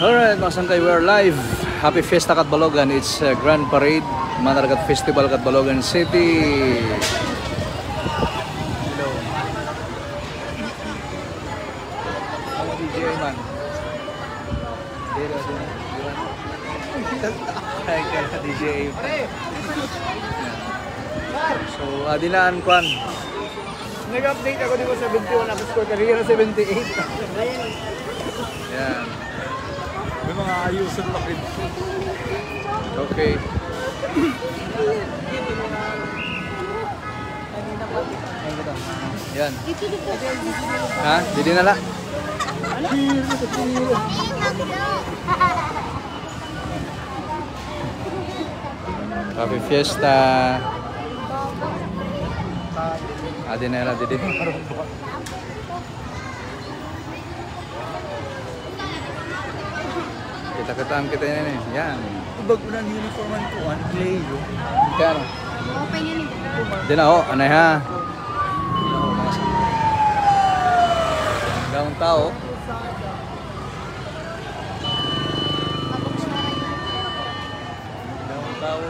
Alright mga sangkay, we are live. Happy Fiesta Catbalogan. It's Grand Parade Manaragat Festival Catbalogan City. Hello. Hello DJ man. Hi ka DJ. So adilaan kwan. Nag-update ako di ba 71 ako score career 78. Yan. May mga ayusan pa rin. Okay. Yan. Ha? Didi na la? Happy Fiesta. Adi na la didi. Kita-kitaan kita yan eh. Yan. Bago na uniforman ko, play yo. Kano? Open yan eh. Di na ho, anay ha. Daong tao. Daong tao.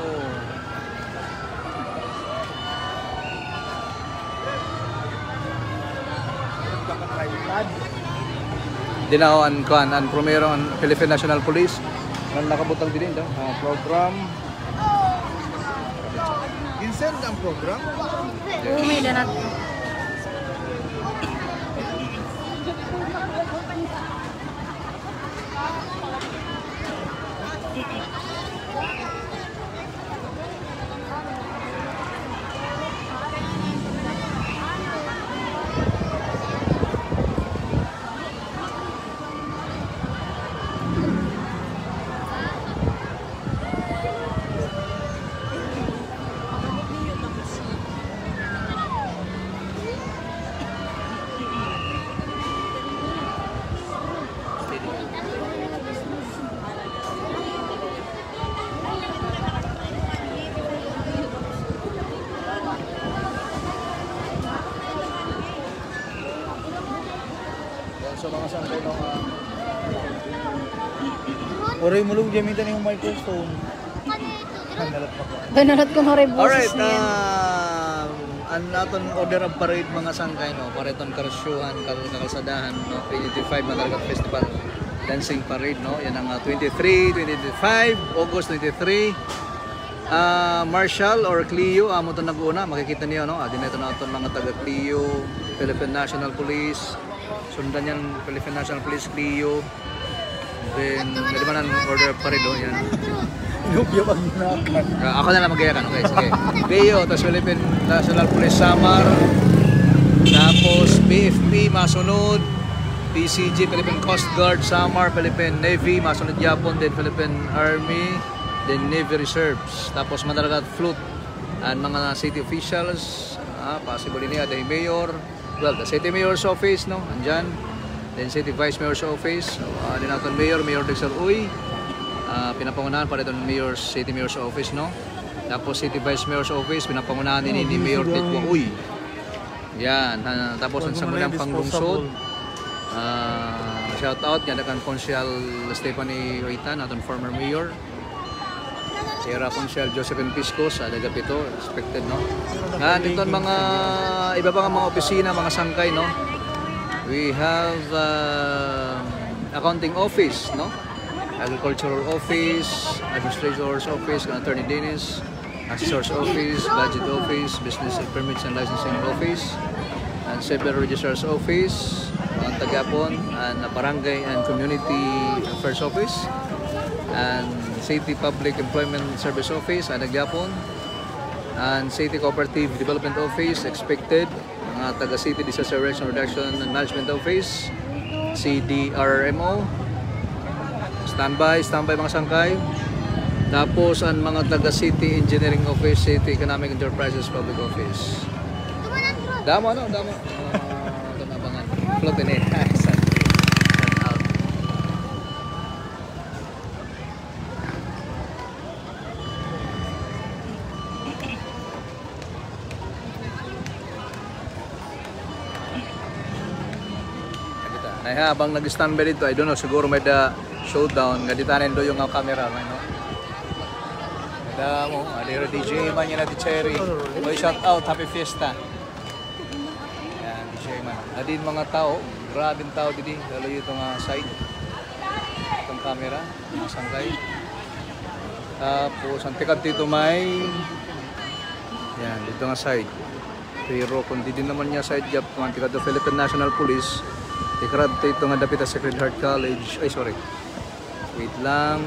Di na ho, ang primero ang Philippine National Police. Ang nakabutang din daw. Program. Vincent ang program? May danat. So mga sangkay ng Oray mo lang gamitan yung microphone. Banarat ko na rin alright, boses na yan. ang naton order of parade mga sangkay no, pareton karsyuhan, kalsadahan no, 25 Manaragat Festival Dancing Parade no, yan ang 23, 25, August 23. Marshall or Clio, amo to nag-una, makikita niyo no, adin ito naton mga taga Clio, Philippine National Police. Sundan yan, Philippine National Police, Clio. Then, may naman ang order pa rin doon yan. Inubya pag ginakan. Ako na lang mag-gayakan, okay, sige. Clio, tapos Philippine National Police, Samar. Tapos, BFP, masunod. PCG, Philippine Coast Guard, Samar, Philippine Navy, masunod Japon, then Philippine Army, then Navy Reserves. Tapos, Manaragat Flute. And mga city officials, possible niya, the mayor. Well, the City Mayor's Office, no? Andyan. Then City Vice Mayor's Office. So, din natin Mayor Dexter Uy. Pinapangunahan pa rin itong City Mayor's Office, no? Tapos City Vice Mayor's Office, pinapangunahan din ni Mayor Tekwa Uy. Yan. Tapos ang sangunang panglungsod. Shout out, yan ang Consial Stephanie Oitan, atong former Mayor. Sierra Consial Josephine Piscos, Adagapito, expected no. Dito mga iba pa mga opisina, mga sangkay no. We have accounting office no. Agricultural office, administrator's office, attorney Dennis, assessor's office, budget office, business permits and licensing office, and civil registrar's office, Tagapon, and barangay and community affairs office, and City Public Employment Service Office, Anagyapon, and City Cooperative Development Office, expected, mga taga City Disaster Reduction and Management Office, CDRMO, standby mga sangkay. Tapos ang mga taga City Engineering Office, City Economic Enterprises Public Office. Damo. Tumabangan. Float in it. Ay habang nag-standby dito, I don't know, siguro may showdown. Gaditanin do yung camera, no? Kada mo, adira DJ man yan natin Cherry. Oy, shout out, happy fiesta. Yan, DJ man. Adin mga tao, grabing tao didi. Lalo yung itong side. Itong camera, mga sangkay. Tapos, ang tikat dito may yan, dito nga side. Pero kung di din naman niya side job, kung ang tikat do Philippine National Police, tikrad ito nga dapit sa Sacred Heart College. Ay, sorry. Wait lang.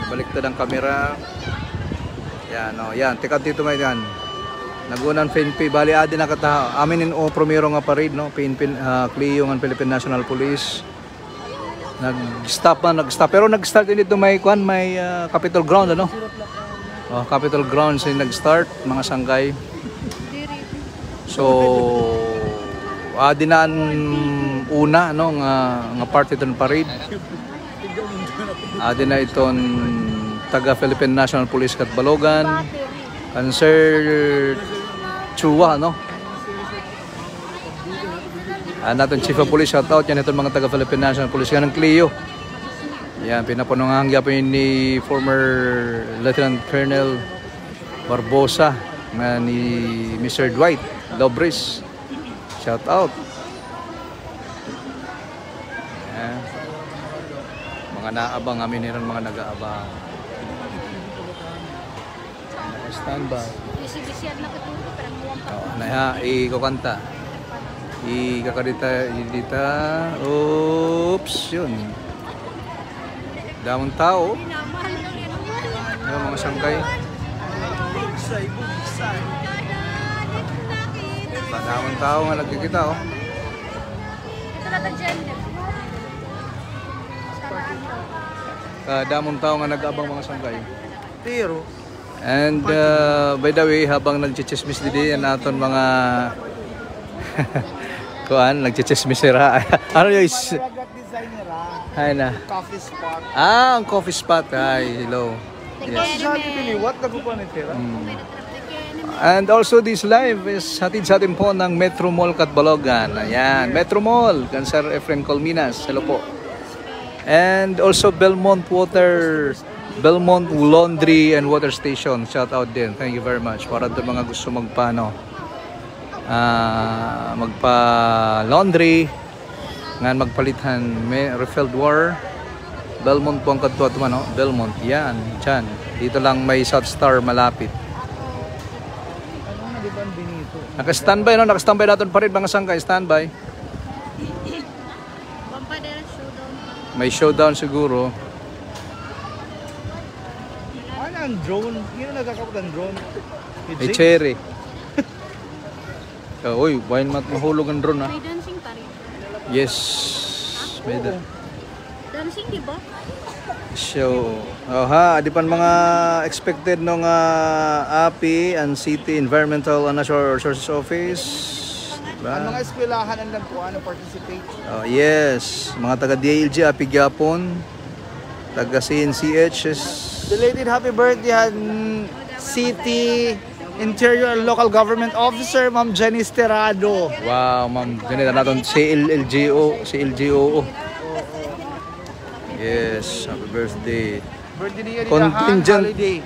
Baliktad ang camera. Yan, o. Yan, tikat dito may yan. Nagunan PNP. Bali, adi na kataha. Amin o promero nga parade, no? PNP, Clio ng Philippine National Police. Nag-stop. Pero nag-start din dito may, may Capitol Ground, ano? Capitol Ground sin nag-start, mga sanggay. So, adi na una, no? Nga part ito ng parade. Adi na itong taga Philippine National Police Katbalogan, Sir Chua, no? Natin Chief of Police, shout out yan itong mga taga Philippine National Police yan ng Clio. Yan, pinapunong gyapon ni former Lieutenant Colonel Barbosa na ni Mr. Dwight Dobris. Shout out. Yan. Mga naabang, amin niran mga nag-aabang. Standby. Bisi-bisihan na katulog, parang muwang pa. Naya, ikakanta. Ikakarita, dita. Oops, yun. Damang tao. Yung mga sangkay. Damang tao nga nagkikita, oh. Ito na gender. Damang tao nga nag-abang mga sangkay. Pero, And by the way, habang nagchichismis didi yan naton mga kuan, nagchichismis sira. Ano yung designer ay na. coffee spot. Ang coffee spot. Ay, hello. Yes. What na po ni Tera? And also this live is hatid sa atin po ng Metro Mall Katbalogan. Ayan, Metro Mall, Sir Efren Colminas. Hello po. And also Belmont Laundry and Water Station. Shout out din. Thank you very much. Para sa mga gusto magpa-laundry, ngan magpalitan may refilled water. Belmont po ang kadto no? Belmont. Yan. Diyan. Dito lang may South Star malapit. Naka-standby, no? Naka-standby natin pa rin mga sangkay. Standby. May showdown siguro. Ano ang drone? Yun ang nagkakapot ang drone. May cherry. Uy, wine mahulog ang drone, ha? May dancing pa rin. Yes. May Dancing, di ba? So, di pa mga expected ng API and City Environmental and Natural Resources Office. Ang mga eskwelahan ang nagkuhan na participate. Yes, mga taga DILG, API Gyapon, taga CNCH. Belated happy birthday City Interior and Local Government Officer, Ma'am Jenny Sterado. Wow, Ma'am Jenny, natin CLGO. Yes, happy birthday. Birthday niya Contingent holiday.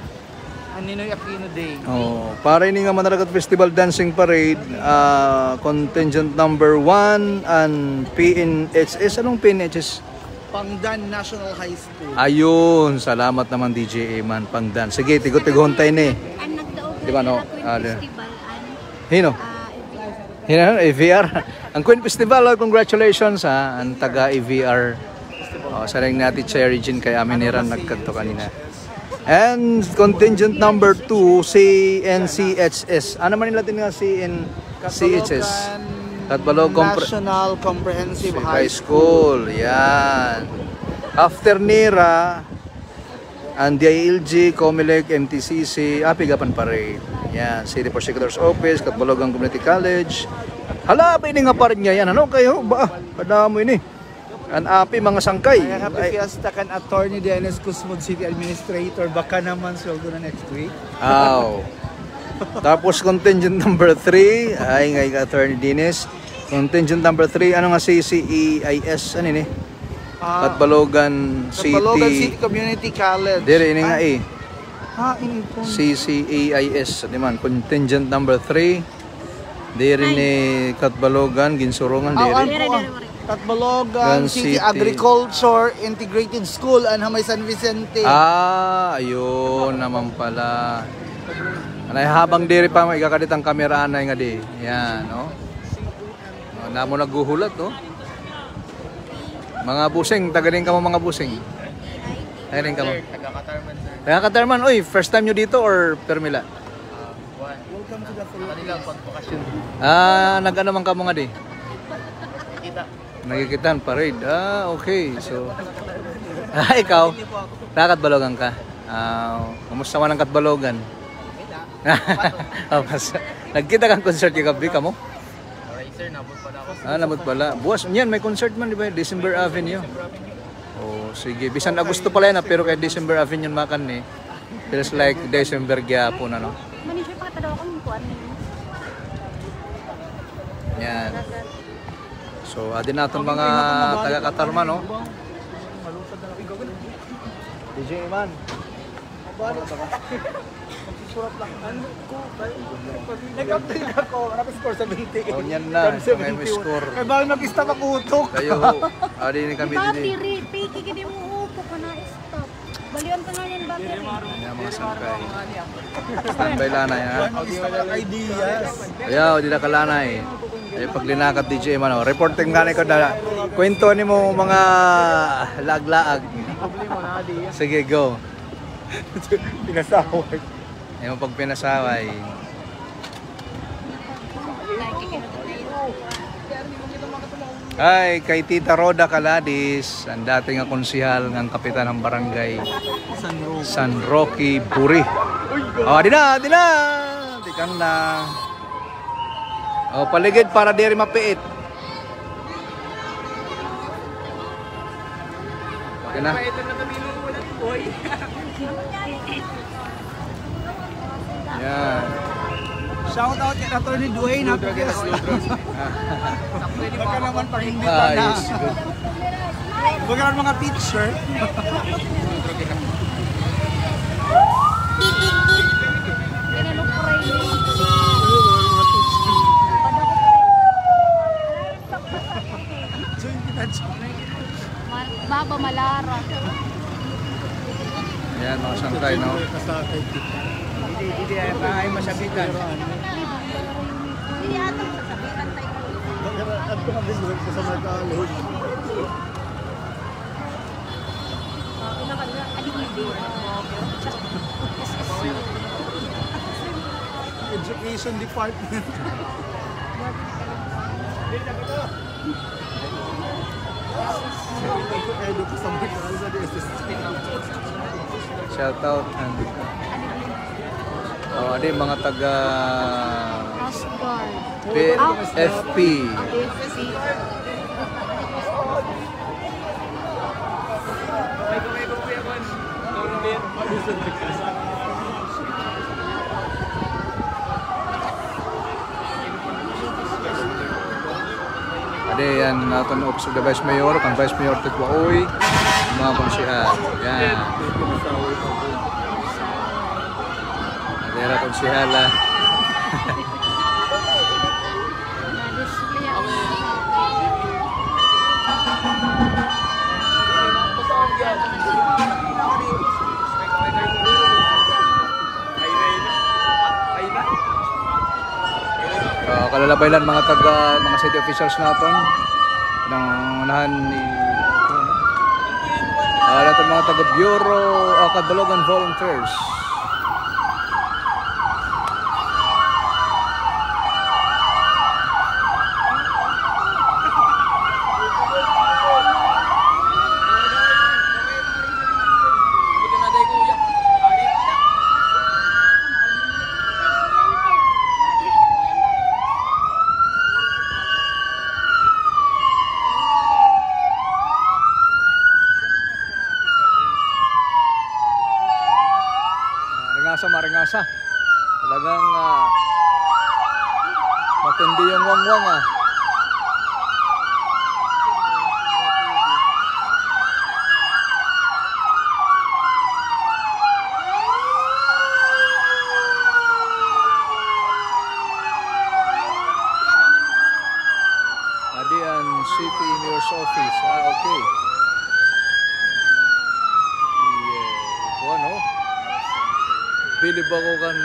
Ninoy Aquino Day. Para ini nga Manaragat Festival Dancing Parade, contingent number 1 and PNHS. Anong PNHS? Pangdan National High School. Ayun, salamat naman DJ man Pangdan. Sige, tigot-tigohon tayo ni. Ang nagdaog Di ba, no? festival. Hino? AVR. Ang Queen Festival, congratulations ha. Ang taga AVR. Sarang natin Cherry Jean kay amin niran nagkanto kanina. And contingent number 2, CNCHS. Ano man nila nga CNCHS? Katbalogan National Comprehensive High School. Yan. After NERA, and DILG, COMELEC, MTCC, Apigapan Parade. Yan. City Prosecutor's Office, Katbalogan Community College. Hala, pa ini nga pa rin nga yan. Ano kayo? Ba? Padamo ini. An api mga sangkay. Happy fiesta kan Attorney Dennis Cusmod City Administrator. Baka naman sweldo na next week. Tapos contingent number 3 ay ngay Attorney Dennis. Contingent number 3 ano nga CCEIS ano ni? Katbalogan City. Katbalogan City Community College. Dire ini nga eh. Ini po. CCAIS, di man, contingent number 3. Dire ni Katbalogan, Ginsurungan, dire. Katbalogan City Agriculture Integrated School, Anhamay San Vicente. Ayun naman pala. Anay habang dire pa ikakadit ang kamera anay nga di. Yan, no? Namo nagguhulat, no? Mga busing, tagaling ka mo mga busing. Tagaling ka mo. Taga-Katarman, oy, first time nyo dito or permila? Welcome to the Philippines. Pagpakasyon. Nag-ano man ka mo nga di? Nagikitan, parade. Okay. So, ikaw, nakakatbalogan ka. Kamusta man ang katbalogan? Nagkita kang concert yung gabi ka mo? Sir, nabot pala ako. Nabot pala. Buwas, yan, may concert man, di ba? December Avenue. Oh, sige. Bisan Agosto pala yan, pero kay December Avenue makan eh. Feels like December gyapon, ano? Manager pa katadaw ko yung kuan. Yan. So, adin natin mga taga-Katarman, no? DJ Iman. Surat lang. Nag-update ako. Naka-score 70. Oh, yan na. May score. Kaya bakit nag-stop ang utok? Kayo, adi ni kami din. Battery, piki kini mo upo ka na stop. Balian ka na yan battery. Yan mga sangkay. Standby lanay, ha? Mag-stop ang ideas. Ayaw, di na kalanay. Ay paglinakat DJ Iman, oh. Reporting ka na ko na. Kwento ni mo mga lag-laag. Sige, go. Pinasawag. Yung pag pinasaway. Ay, kay Tita Roda Caladis, ang dating konsihal ng kapitan ng barangay San Roque, Buri. Di na. Tikang na. Paligid para di rin mapiit. Okay na. Yan. Shout out kay Atty. Dwayne. Baka naman pang hindi pa na. Yes, good. Baka naman mga picture. Baba Malara. Yan, mga sangkay, no? Hindi ay masabitan. Hindi ato sasabitan tayo. At kung abis sa mga college. Education Department. Shout out and adi mga taga FP. Ade yan naton Office of the Vice Mayor, kang Vice Mayor Tikwaoy, mga konsihal. Yan. Adera konsihal ah. Kalalabay lang mga mga city officials natin ng unahan ni natin mga taga Bureau of Katbalogan Volunteers. Maringasa. Talagang matindi yung wangwang ah. Dian City Mayor's Office. Okay. Yeah. Ito ano? Bilib ako kan...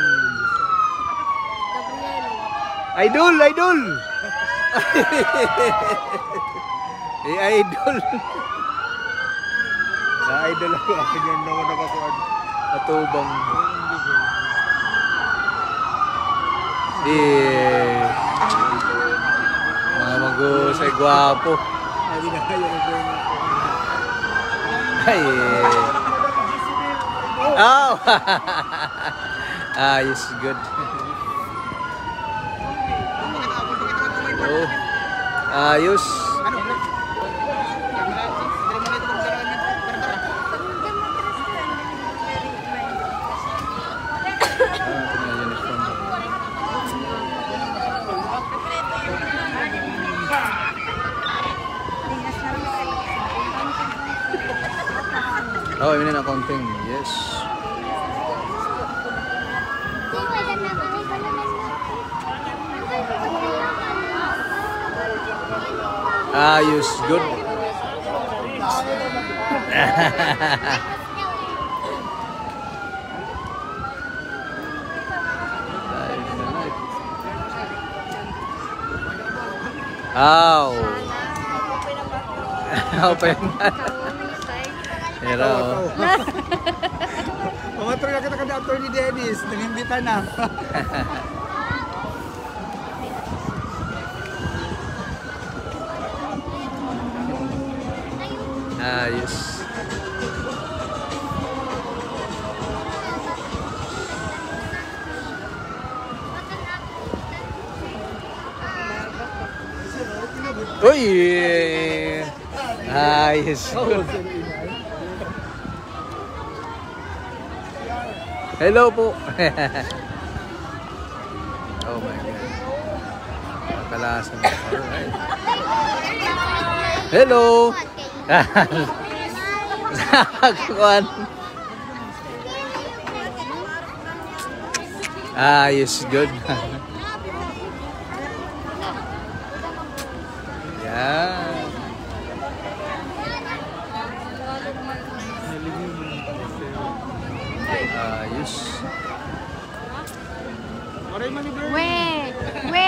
Gabriel. Idol! Idol! Na-idol ako. Ako yun naman nakakuan. Atubang. Mga mag-usay gwapo. Ay, oh! Yes, good. Oh, ayos. Oh, I mean accounting, yes. Ayos, good. Ow. Open. Pero Mga talaga kita ka Attorney Dennis, nag-imbita na. ayos. Uy! Ayos. Hello po. Oh my God. Makalasan. Alright. Hello. Kuan. Yes, good. Yeah. Yes. Aray man ni Bernie. We!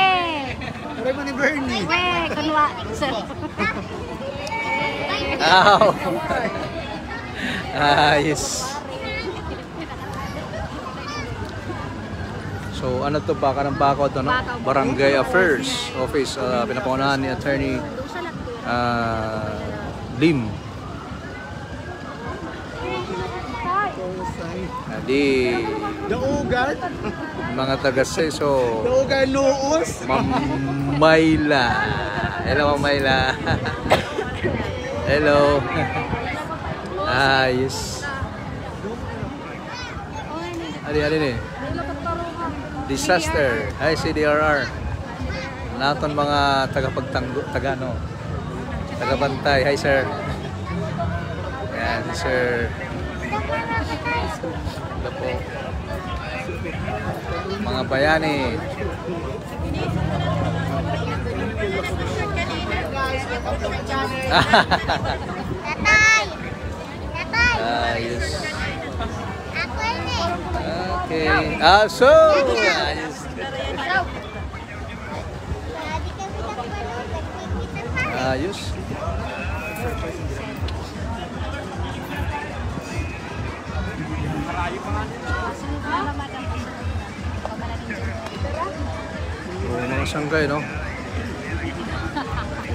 Aray man ni Bernie. We! Kunwa. Sir. Ow. Yes. So ano to, baka ng bakod, ano? Barangay Affairs Office, pinapangunahan ni Attorney Lim. Di Daugan. mga taga-seso. Daugan noos. Mayla. Hello, Mayla. Hello. Yes. Ari ni. Disaster. Hi, CDRR. Naton mga tagabantay. Hi, sir. Yan, sir. Ito po. Mga bayani. Yes. Okay. So. Yes. Ayos. Mga sanggay, no?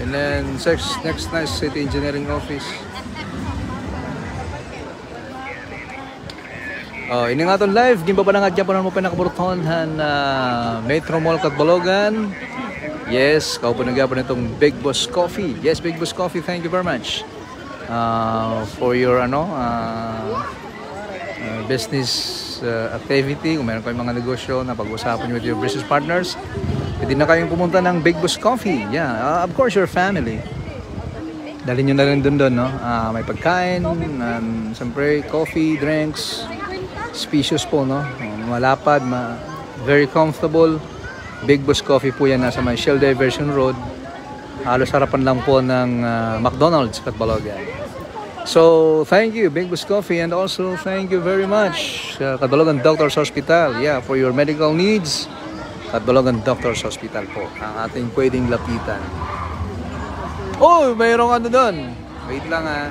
And then next nice City Engineering Office. Ini nga itong live, gimba pa na nga dyan po na mo pinakaburtonhan Metro Mall Catbalogan. Yes, kao po nagyapon itong Big Boss Coffee. Yes, Big Boss Coffee, thank you very much for your business activity. Kung meron kayong mga negosyo na pag-usapan nyo with your business partners, pwede na kayong pumunta ng Big Boss Coffee. Yeah, of course, your family. Dalhin nyo na rin dun, no? May pagkain, siyempre, coffee, drinks, spacious po, no? Malapad, very comfortable. Big Boss Coffee po yan, nasa may Shell Diversion Road. Halos harapan lang po ng McDonald's, Catbalogan. So, thank you, Big Boss Coffee, and also thank you very much, Catbalogan Doctors Hospital, yeah, for your medical needs. Catbalogan Doctors Hospital po, ang ating pwedeng lapitan. Oh, mayroong ano doon. Wait lang ha.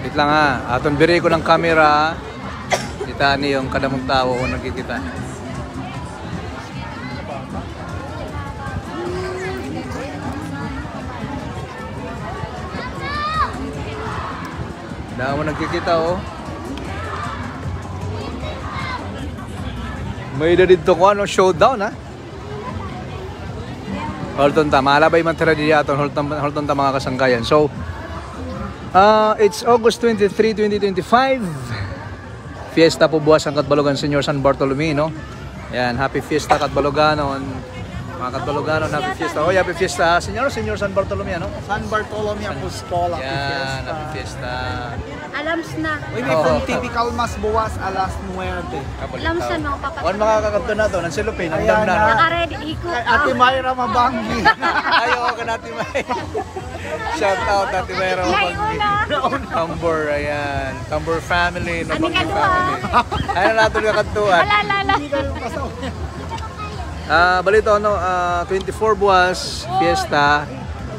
Wait lang ha. Aton biri ko ng camera. Kita ni yung kadamong tao kung nakikita. Dami mo nagkikita oh. May na dito ko ano, showdown ha. Holton ta, malabay man tira di aton, holton ta mga kasangkayan. So, it's August 23, 2025. Fiesta po buwas ang Catbalogan Senior San Bartolome, no? Yan, happy fiesta Catbaloganon. Mga Catbaloganon, happy fiesta. Oh, happy fiesta, Senior San Bartolome, no? San Bartolome Apostol. Yan, happy fiesta. Alams na. Uy, may pontifical mas buwas alas 9. Alams na mga papat. On mga kakabto na to, ng silupin, ang dam na. Naka-ready. Hiko. Kay Ate Mayra Mabanggi. Ayaw ka natin may. Shout out Ate Mayra Mabanggi. Tambor, ayan. Tambor family, Mabanggi family. Ano natin kakatuan? Alalala. Balito, no, 24 buwas, fiesta.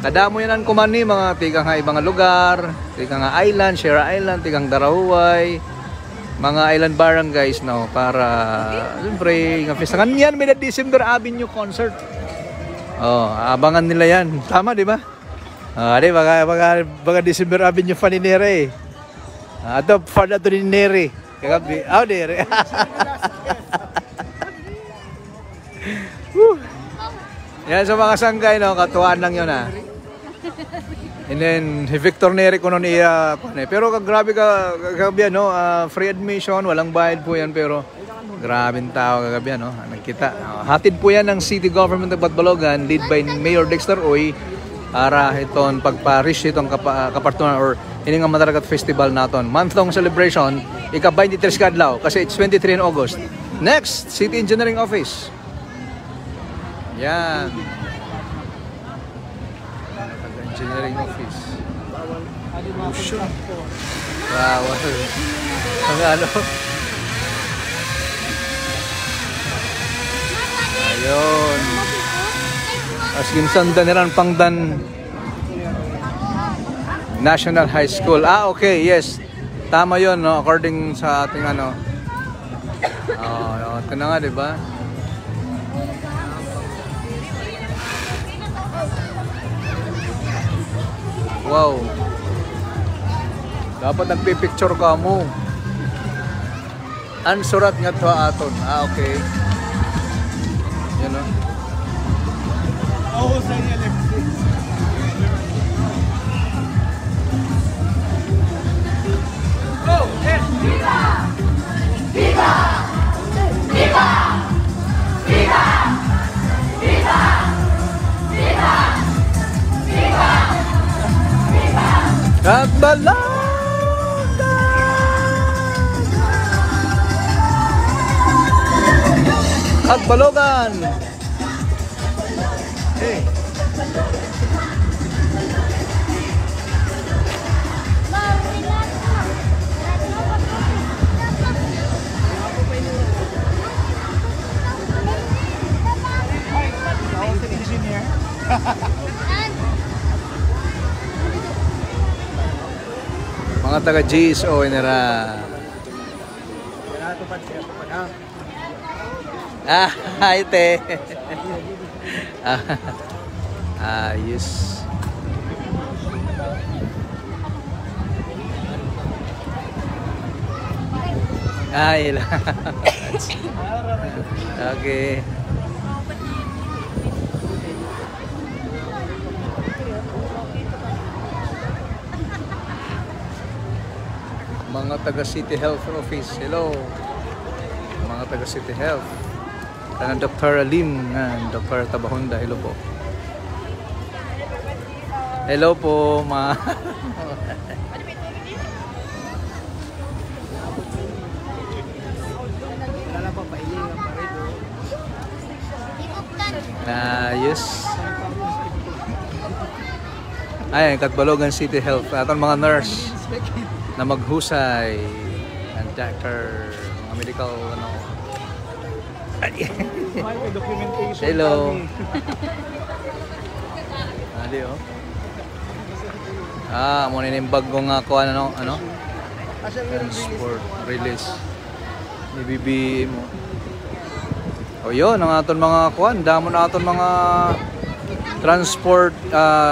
Kadamo yan ang kumani, mga tigang nga ibang lugar, tigang nga island, Sierra Island, tigang Darahuay, mga island barangays, no, para, siyempre, nga fiesta. Ganyan, may na December Avenue concert. Oh, abangan nila yan. Tama, di ba? Di, baka December Avenue fa ni Nere. Ato, far na to ni Nere. Kagabi, Nere. Yan sa mga sanggay, no, katuwaan lang yun ha. And then si Victor Neri ko noon pero grabe kagabi no, free admission, walang bayad po yan, pero grabing tao kagabi no, nagkita. Hatid po yan ng City Government of Catbalogan, lead by Mayor Dexter Oy, para itong pagpa-reach itong kapartunan or hiningang Mataragat Festival naton. Month-long celebration, ika-23 kadlaw kasi it's 23 in August. Next, City Engineering Office. Yan. Engineering Office. Bawal. Ang ano? Ayun. As ginsan daniran pangdan National High School. Okay, yes. Tama 'yon, no, according sa ating ano. Ito na nga, 'di ba? Wow. Dapat nagpipicture ka mo. Ang surat nga to aton. Okay. Yan o. Oh, sa electric. Go! Viva! Viva! Viva! Viva! Viva! Viva! Viva! Catbalogan! Catbalogan! Hey! Mga taga GSO nira. Hi te. Ayos. Ay lang. Okay. Mga taga City Health Office, hello. Mga taga City Health. Kanang Dr. Alim, Dr. Tabahonda, hello po. Hello po, ma. Wala pa pailing. Ayos. Ay, Catbalogan City Health. Atong mga nurse na maghusay. And doctor, mga medical, ano. Hello. Adi, oh. Muna yung bag ko nga kuha, ano? Transport release. Ibibigay mo. O yun, ang aton mga kuhan. Damo na aton mga transport,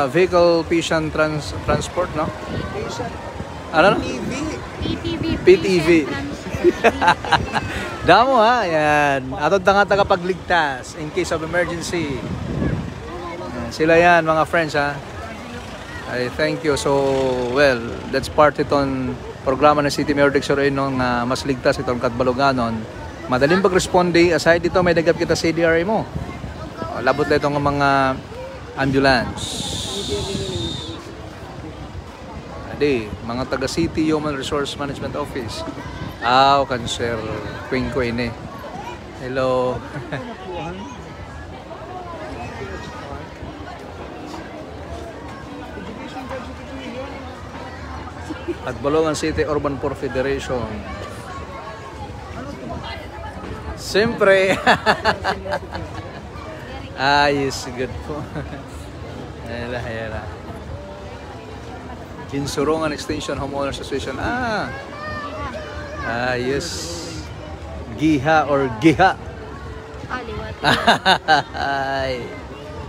vehicle patient transport, no? Ano? PTV. Damo ha, yan. Aton tagapagligtas in case of emergency. Yan, sila yan, mga friends ha. I thank you. So, well, that's part itong programa ng City Mayor Dick Soroy nung mas ligtas itong Catbaloganon. Madaling pag-responde. Aside dito, may dagap kita CDRA mo. Labot na itong mga ambulance. Adi, mga taga City Human Resource Management Office. Cancer. Queen ko ini. Hello. Catbalogan City Urban Poor Federation. Siyempre. Yes, good po. Ayala. Kinsurungan Extension Homeowner Association. Yes. Giha or Giha. Aliwat.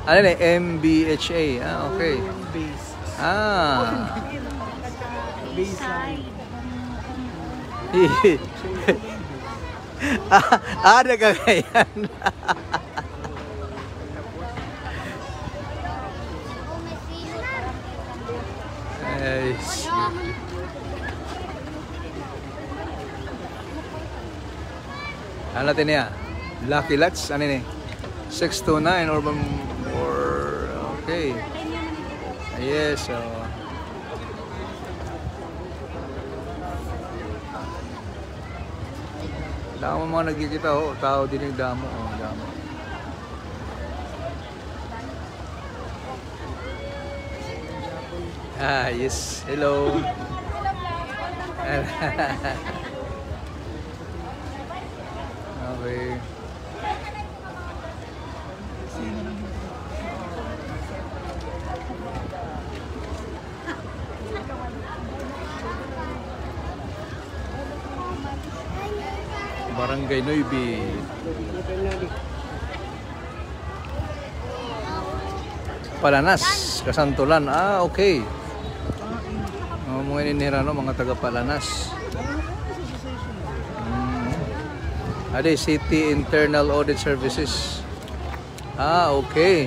Ano na? MBHA. Okay. Bayside. Ada kagayan. Ano natin niya? Lucky Lots? Ano ni? 629 Urban or okay. Yes, so damo mga nagkikita, tao din yung damo, damo. Yes, hello. Okay. Barangay Noibi. Palanas, Kasantulan. Okay. Mga ininira, no? Mga taga Palanas. Ade, City Internal Audit Services. Okay.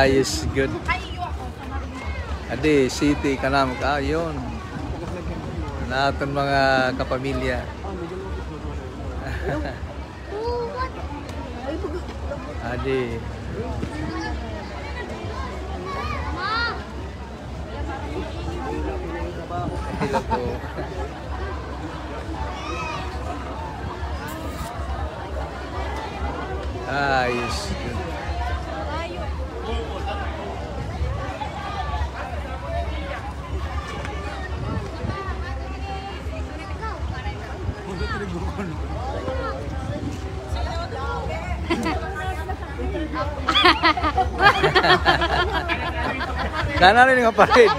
Yes, good. Ade, City Kanam. Yun. Natin mga kapamilya. Ade. Hello po. Yes. Good. Kana rin nga pa rin.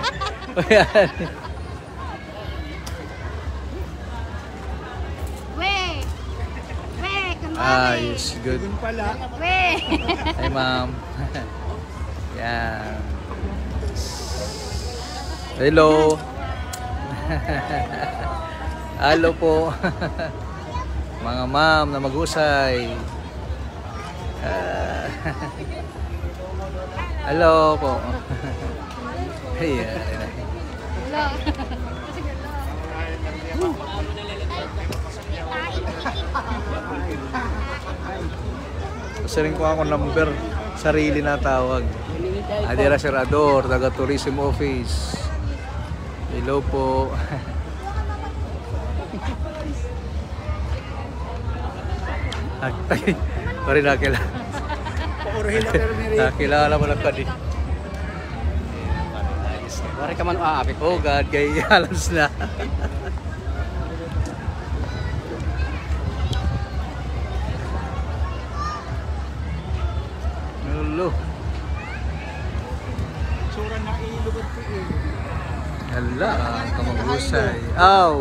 Yes, good. Hey, ma'am. Yan. Hello. Hello po. Mga ma'am na maghusay. Hello po. Hey. Saring ko ako number, sarili na tawag. Adira Serador, taga Tourism Office. Hello po. Pare nakilala. Nakilala mo lang ka di. Pare ka man aapit. Oh God, kay halos na. Nulo. Sura na ilugod ko eh. Hala, kamagusay. Aw.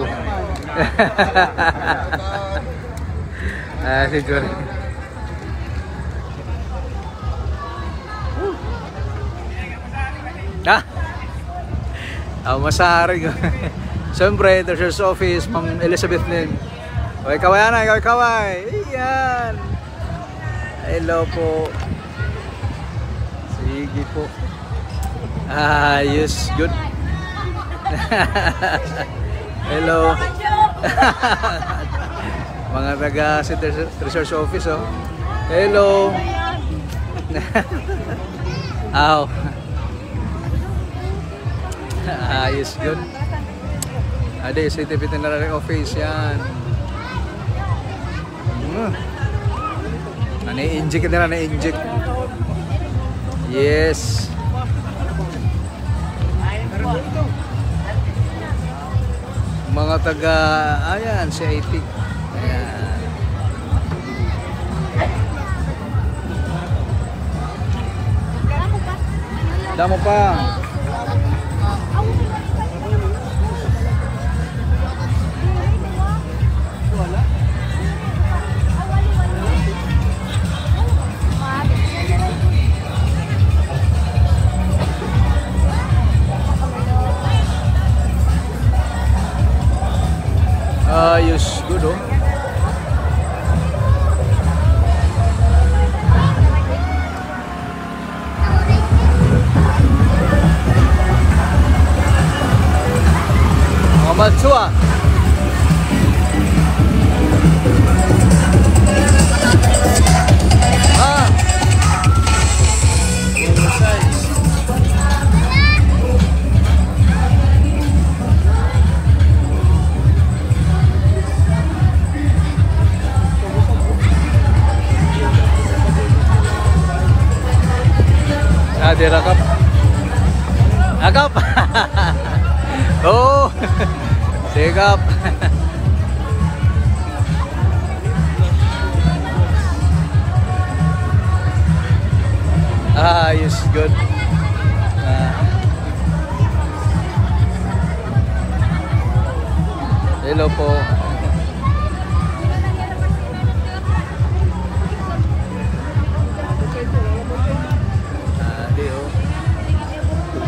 Siguro. Masaring. Siyempre, Treasurer's Office, Ma'am Elizabeth Lin. Okay, kaway na, kaway. Iyan. Hello po. Sige po. Yes, good. Hello. Mga taga Treasurer's Office, oh. Hello. Aw. Yes, good. Ade, City Veterinary Office, yan. Nani-inject nila, nani-inject. Yes. Mga taga, ayan, CIT. Ayan. Damo pa. Yes, good, oh. Matsua. Dia rakap. Agap. Oh. Sigap. Yes, good. Hello po.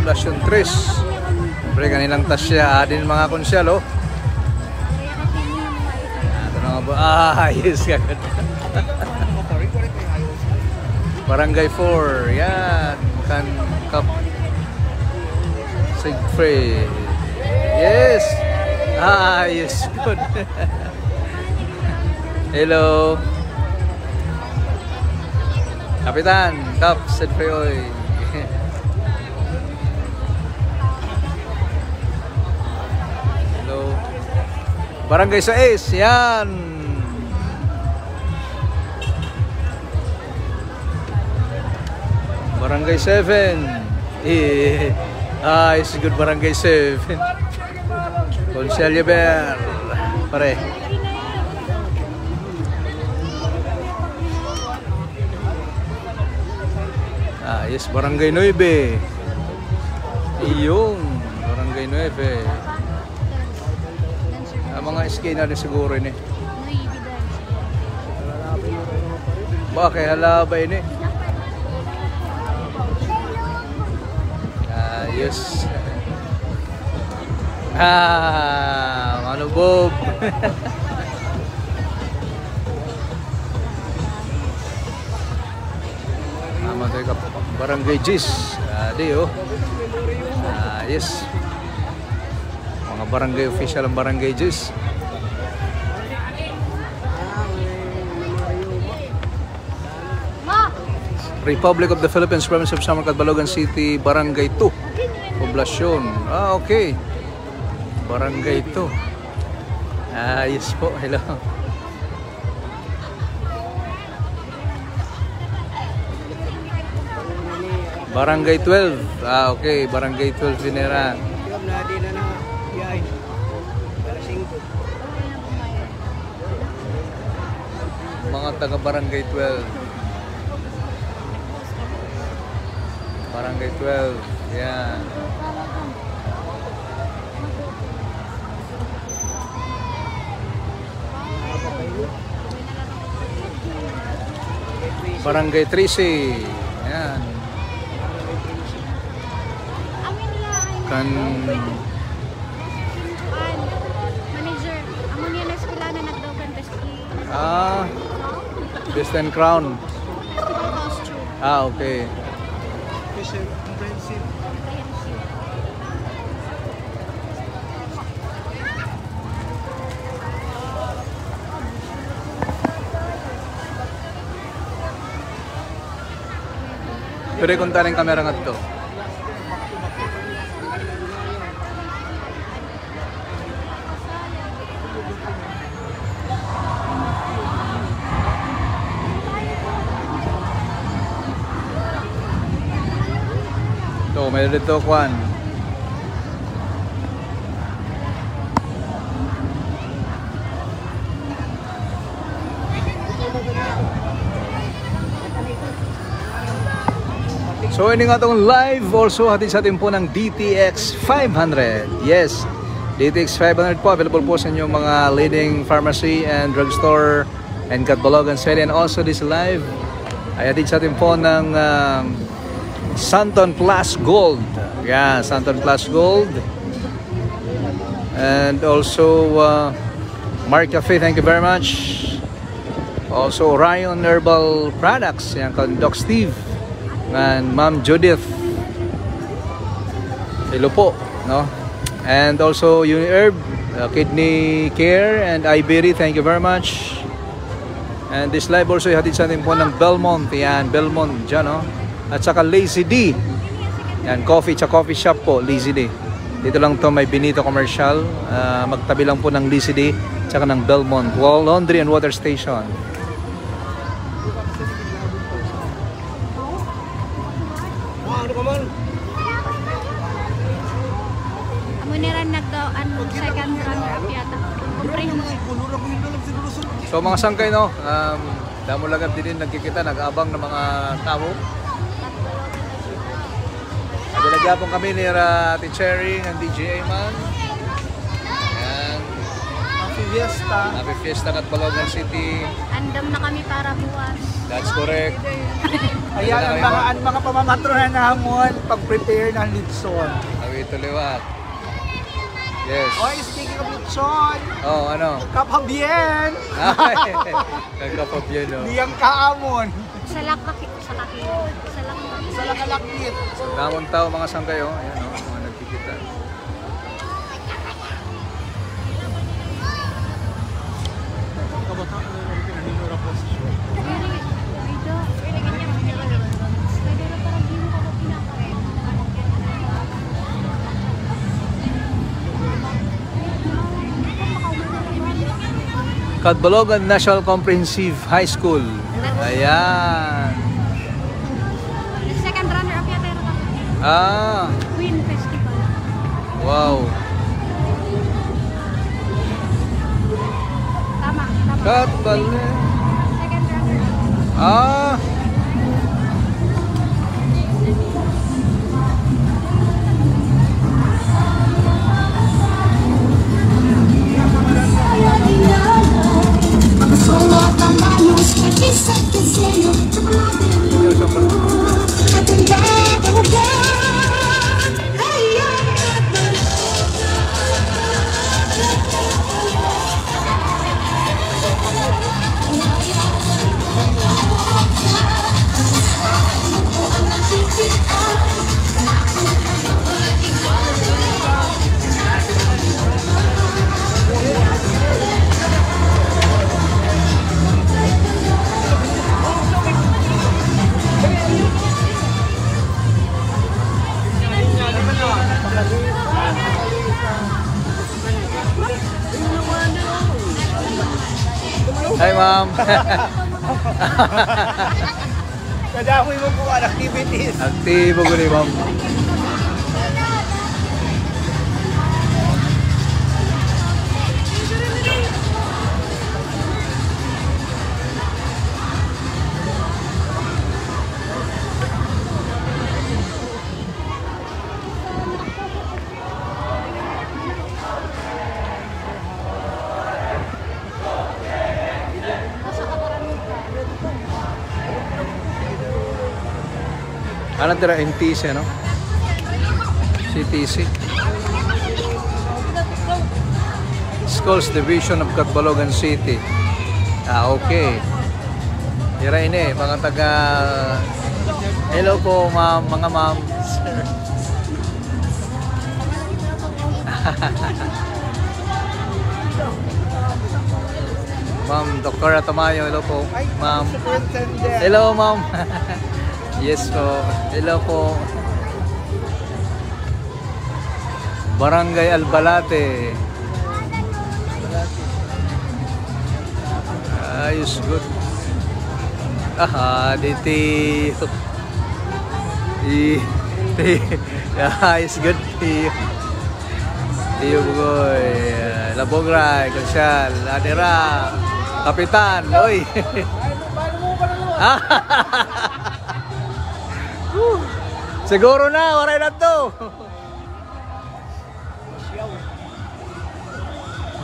Population 3. Siyempre kanilang tasya din mga konsyal, oh. Ito na nga ba? Yes, kagad. Barangay 4. Yan. Kap Sigfrid. Yes. Yes, good. Hello. Kapitan, Kap Sigfrid. Barangay 6, yan. Barangay 7. It's good, Barangay 7. Conselio Ber. Pare. Yes, Barangay 9. Iyong Barangay 9. Mga skina rin siguro ini. Bakit halabay ini? Yes. Ano Bob? Barangay Gis. Di oh. Yes. Mga barangay official ang Barangay Gis. Republic of the Philippines, Province of Samar, Catbalogan City, Barangay 2. Poblasyon. Okay. Barangay 2. Yes po. Hello. Barangay 12. Ah, okay. Barangay 12 Venera. Mga taga Barangay 12. Barangay 12. Yan. Barangay 13. Yan. Kan Manager, amo niya na eskwela na nagdogan festival. Best and Crown. Festival costume. Okay. Comprehensive. Pwede kunta ng kamera nga to. So, may dito kwan. So, ini nga itong live also hatid sa atin po ng DTX 500. Yes, DTX 500 po. Available po sa inyong mga leading pharmacy and drugstore and Catbalogan City. And also this live ay hatid sa atin po ng Santon Plus Gold. Yeah, Santon Plus Gold. And also Mark Cafe, thank you very much. Also Orion Herbal Products, yan kan Doc Steve and Ma'am Judith. Hello po, no? And also UniHerb, Kidney Care and Ibery, thank you very much. And this live also hatid sa atin po ng Belmont, yan, Belmont dyan, no? At saka Lazy D. Yan, coffee shop po, Lazy D. Dito lang to may Benito Commercial. Magtabi lang po ng Lazy D tsaka ng Belmont. Wall Laundry and Water Station. Amo ni ran nagdoan second runner-up yata. Comprehensive. So mga sangkay, no? Damo lagab din nagkikita, nag-abang ng mga tao. Nagagapon kami ni Ate Cherry and DJ Ayman. Ayan. Happy Fiesta at Balogan City. Andam na kami para buwas. That's correct. Ayan, ang mga pamamatronan nahamon pag-prepare ng litson. Kami ito liwat. Yes. Oy, speaking of litson, Oh, ano? kaphabien! Nagkapabyan, no? Niyang kaamon. Sa lakaki. Sa lakalakit. Namon tao mga sangkay, oh. Ayan, oh. Mga nagkikita. Catbalogan National Comprehensive High School. Ayan. Second runner-up yata yun. Queen Festival. Wow. Tama. Catbalogan. Second runner-up. Hi, ma'am. Kadamoy mo po ang activities. Aktibo ko ni ma'am. Ano tira? MTC, no? CTC. Schools Division of Catbalogan City. Ah, okay. Tira ini, mga taga... Hello po, ma'am, mga ma'am. Ma'am, Dr. Atamayo, hello po. Ma'am. Hello, ma'am. Yes po. Hello po. Barangay Albalate. Ayos, good. Aha, diti. Ayos, good. Tiyo boy. Labogray, Konsyal, Adira, Kapitan, oy. Siguro na, waray na to.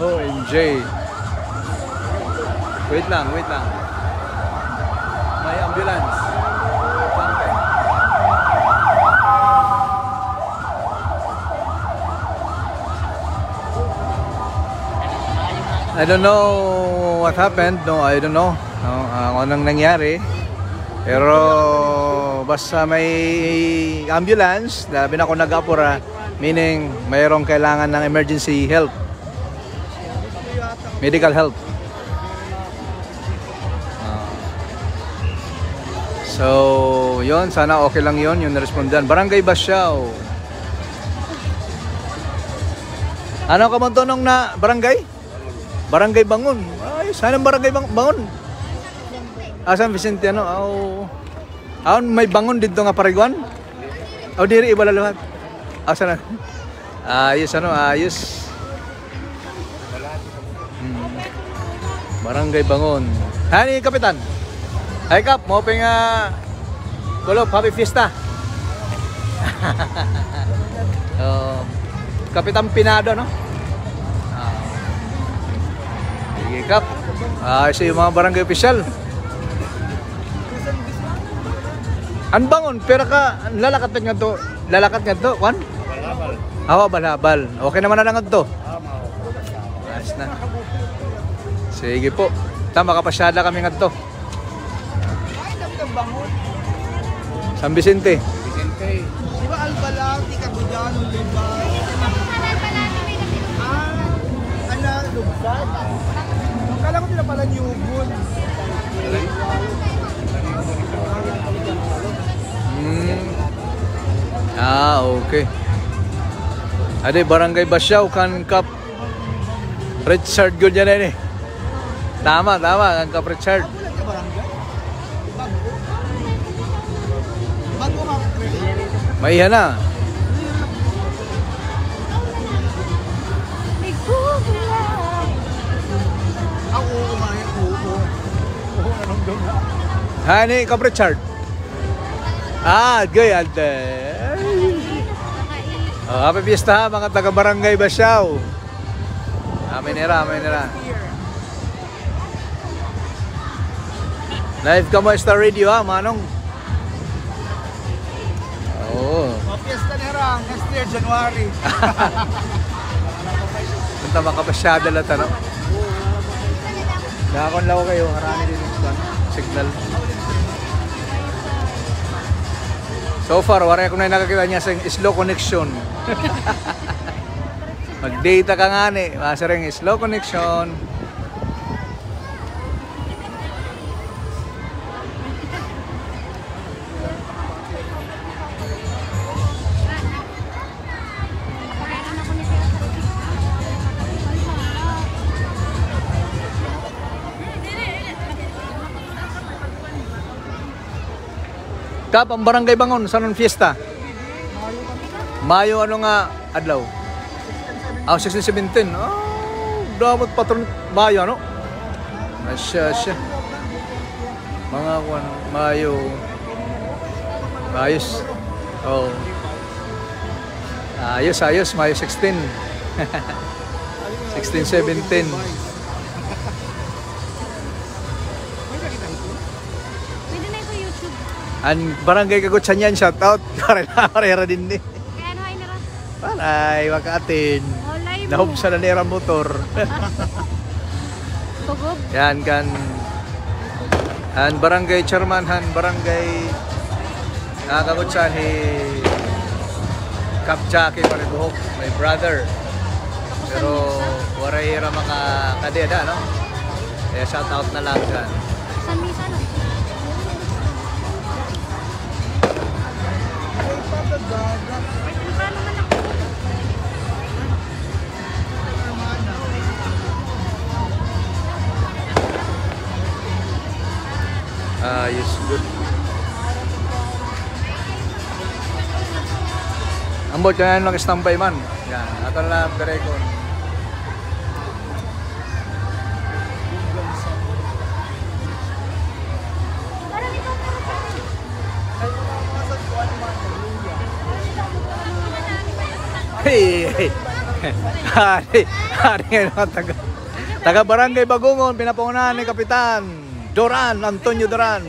OMG. Wait lang, wait lang. May ambulance. I don't know what happened. No, I don't know. No, anong nangyari. Pero basta may ambulance, labi na ako nag-apura, meaning mayroong kailangan ng emergency help. Medical help. So, yon, sana okay lang yon yung narespondan. Barangay Basyao. Ano ka man tonong na barangay? Barangay Bangon. Ay, sana barangay Bangon. San Vicente, ano? May bangon dito nga Pariguan? Diri iba lahat. Sana? Ayos, ano? Ayos. Barangay Bangon. Hani, Kapitan. Hi, Kap. Moping kulop. Happy Fiesta. Kapitan Pinado, no? Sige, Kap. Isa yung mga barangay official. An bangon, pero ka lalakat nga to. Lalakat nga to, Juan? Balabal. Balabal. Okay naman na lang to. Ayos na. Sige po. Tama, kapasyada kami nga to. San Vicente. Di ba Albalate, Cabudano, Liba? Lugsan? Kala ko nila pala Newbon. Okay. Ade, Barangay Basyao, kan Kap Richard good yan eh. Tama, kan Kap Richard. Maiha na. Hani, Kap Richard. Good. Happy Fiesta mga taga Barangay Basyao. Amin nira. Live ka mo sa radio Manong. Fiesta nira, next year, January. Punta makapasyada lang no? Nakakon lang ko kayo, harami din yung signal. So far, wala ko na nakakita niya sa slow connection. Mag-data ka nga ni, masaring slow connection. Kap, ang barangay Bangon, saan ang fiesta? Mayo ano nga adlaw? 16-17. Dapat patron Mayo ano? Asya. Mga kuan Mayo. Ayos. Oh. Ayos, Mayo 16. 16-17. Pwede na ito YouTube. Ang barangay Kagutsan yan, shout out. Karera din ni. Kaya ano ay nara? Paray, wakatin. Olay mo. Nahubsa na nira motor. Tugog. Yan kan han barangay chairman han barangay Kagutsan Kapjaki pa rin buhok, my brother. Pero waray ra mga kadeda no. Kaya shout out na lang dyan. San Misa no? Paano man ako? Yes, good. Ambot ka lang standby man. Yan, ato lang direkon. Hey! Hari nga taga Barangay Bagungon, pinapangunahan ni Kapitan Antonio Duran.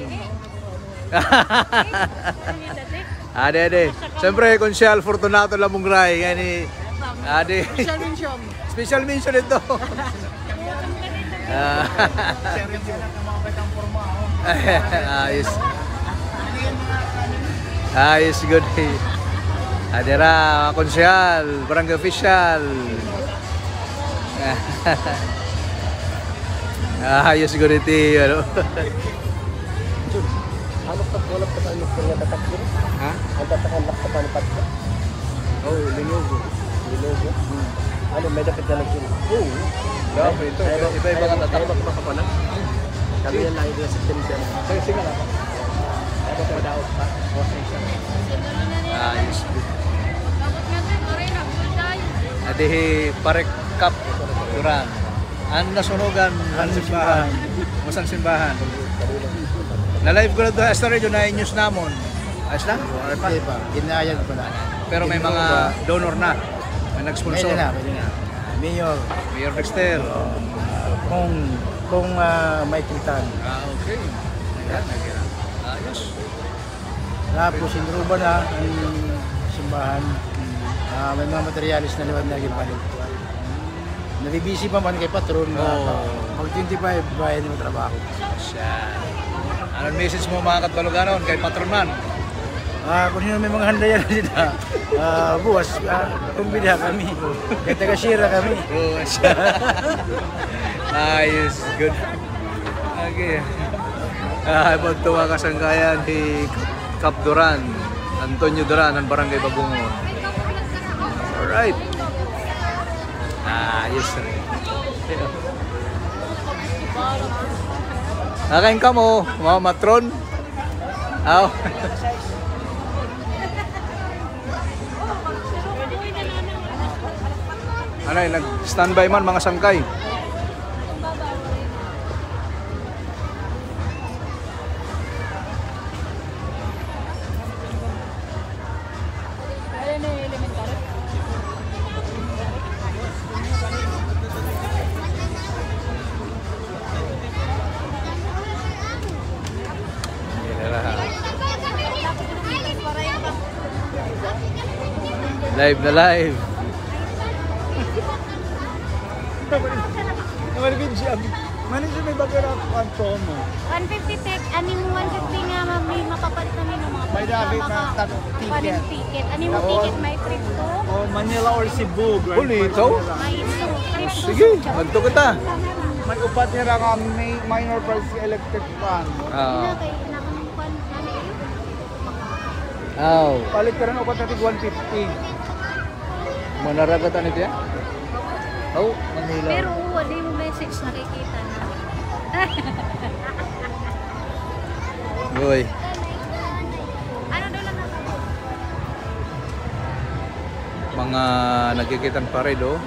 Ade. Siyempre, Konsyal Fortunato Lamungray. Yani, ade. Special mention ito. Ayos, good. Adera, Konsyal, Barangay Official. Ayos, good ito. Ano? Ano pa wala pa tayo ng tatakbo? Ha? Ang tatakalak pa paano patla? Oh, Linovo. Ano may dapat na nagsin? Oo. Grabe ito. Iba-iba ka tatak. Tayo magpapapala. Kami yan lang ito sa September. Sige lang. Ako pa daot pa. Ayos. Dapat nga din, oray na, bulday. Adi parek kap Duran. Ang nasunugan ang simbahan. Masang simbahan. Na-live ko na doon sa radio na news namon. Ayos lang? Hindi pa. Ginayag pa na. Pero may mga donor na. May nag-sponsor. Pwede na. Mayor, Mayor Dexter. kung may kitan. Okay. Ayan, ayos. Tapos sinruba na ang simbahan. May mga materialis na liwad na gipalit. Nabibisi pa man kay patron. Pag 25, bayan mo trabaho. Siya. Anong message mo mga Katbaluganon kay Patron Man? Kung sino may mga handa yan sila, buwas, kumbida kami. Kaya taga-shira kami. Oh, siya. Ayos. Good. Okay. Magtuwa kasangkayan ni Kap Duran, Antonio Duran, ng Barangay Bagungon. Alright. Ayos. Nakain ka mo, mga matron? Aw. Ano yun, nag-standby man mga sangkay. Live na live. Mano siya may bagay na ang promo? 150 tek, ani mo 150 nga may mapapalit namin ng mga May David na ticket. ticket. Ani mo ticket may trip to? O Manila or Cebu. Huli, ikaw? May trip to. Sige, magto kita. May upat nila ka minor price electric fan. Ah. Kay nakamukan ano yun? Aw. Palit ka rin upat natin 150. Manaragatan ito yan? Oh, Manila. Pero wala mo message nakikita na. Boy. mga nagkikitang pared, oh.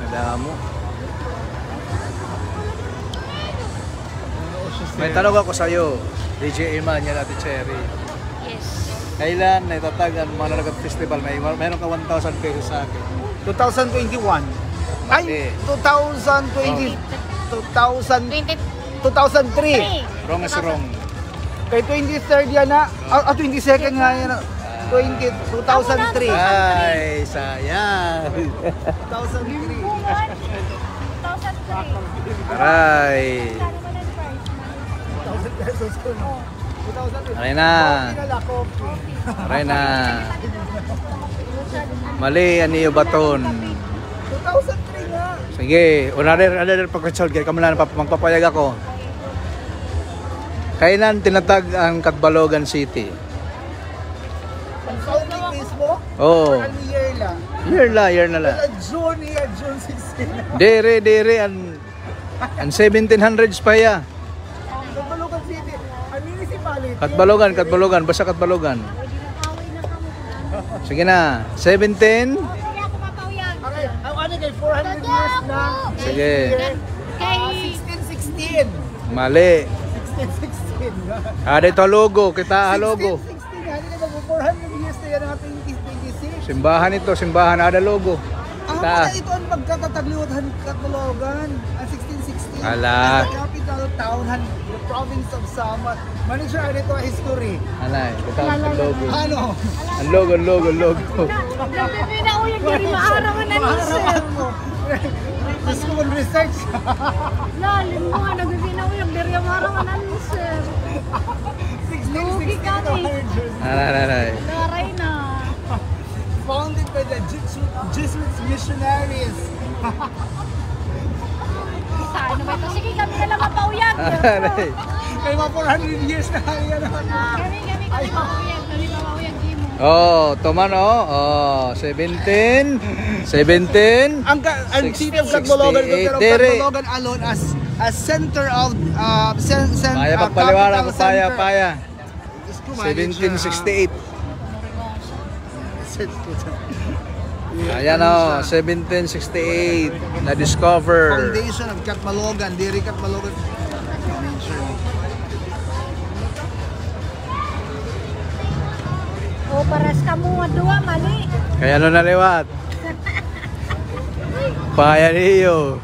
Nadamo. May tanong ako sa'yo, DJ Iman, yan Ate Cherry. Yes. Kailan naitatag ang Mananagat Festival? Meron ka 1,000 pesos sa akin. 2021. Ay, 2020. 2003. Wrong is wrong. Kay 23rd yan na. 22nd nga yan na. 2003. Ay, sayang. 2003. 2003. Aray. Kano ba ng price? 1,000 pesos ko. 2003. Aray na. Aray na. Mali, aniyo baton. 2003 nga. Sige, another pag-consult. Kaya kami na magpapayag ako. Kailan tinatag ang Catbalogan City? Ang founding mismo? Oo. Or ano year lang? Year na la. June 16. Dere, ang 1700s pa ya. Catbalogan City. Ang municipality. Catbalogan, basta Catbalogan. Sige na, 17? Hindi ako papawyan. Okay, ang ano kay 400 years na. Sige. Kay 1616. Mali. 1616. Ada ito logo, kita logo. 1616 nga, hindi na 400 years na yan ang 2026. Simbahan ito, simbahan, ada logo. Ah, ito ang magkakatagliwatan Catbalogan, ang 1616. Ala. As the capital town, the province of Samar. Manager, ano ito ang history? Alay, kita ang logo. Ano? Ang logo. Nagbibi na ulit, hindi maarawan na ni sir. mo. Gusto mo research? Lalim mo nga, nagbibi na ulit, hindi maarawan na ni sir. Lugi ka eh. Alay. Laray na. Founded by the Jesuit missionaries. Saan ba ito? Sige, kami na lang mapauyan. Alay. Kaya mga 400 years na yan. Kami mapauyan. Kami mapauyan, Gimo. Oh, toman oh. 17. Ang city of Catbalogan, Catbalogan alone as center of Paya pagpaliwanag ko, paya. 1768. Ayan o, 1768 na-discover. Foundation of Catbalogan, Diri Catbalogan. O, paras ka mo dua, mali. Kaya ano naliwat? Paya niyo.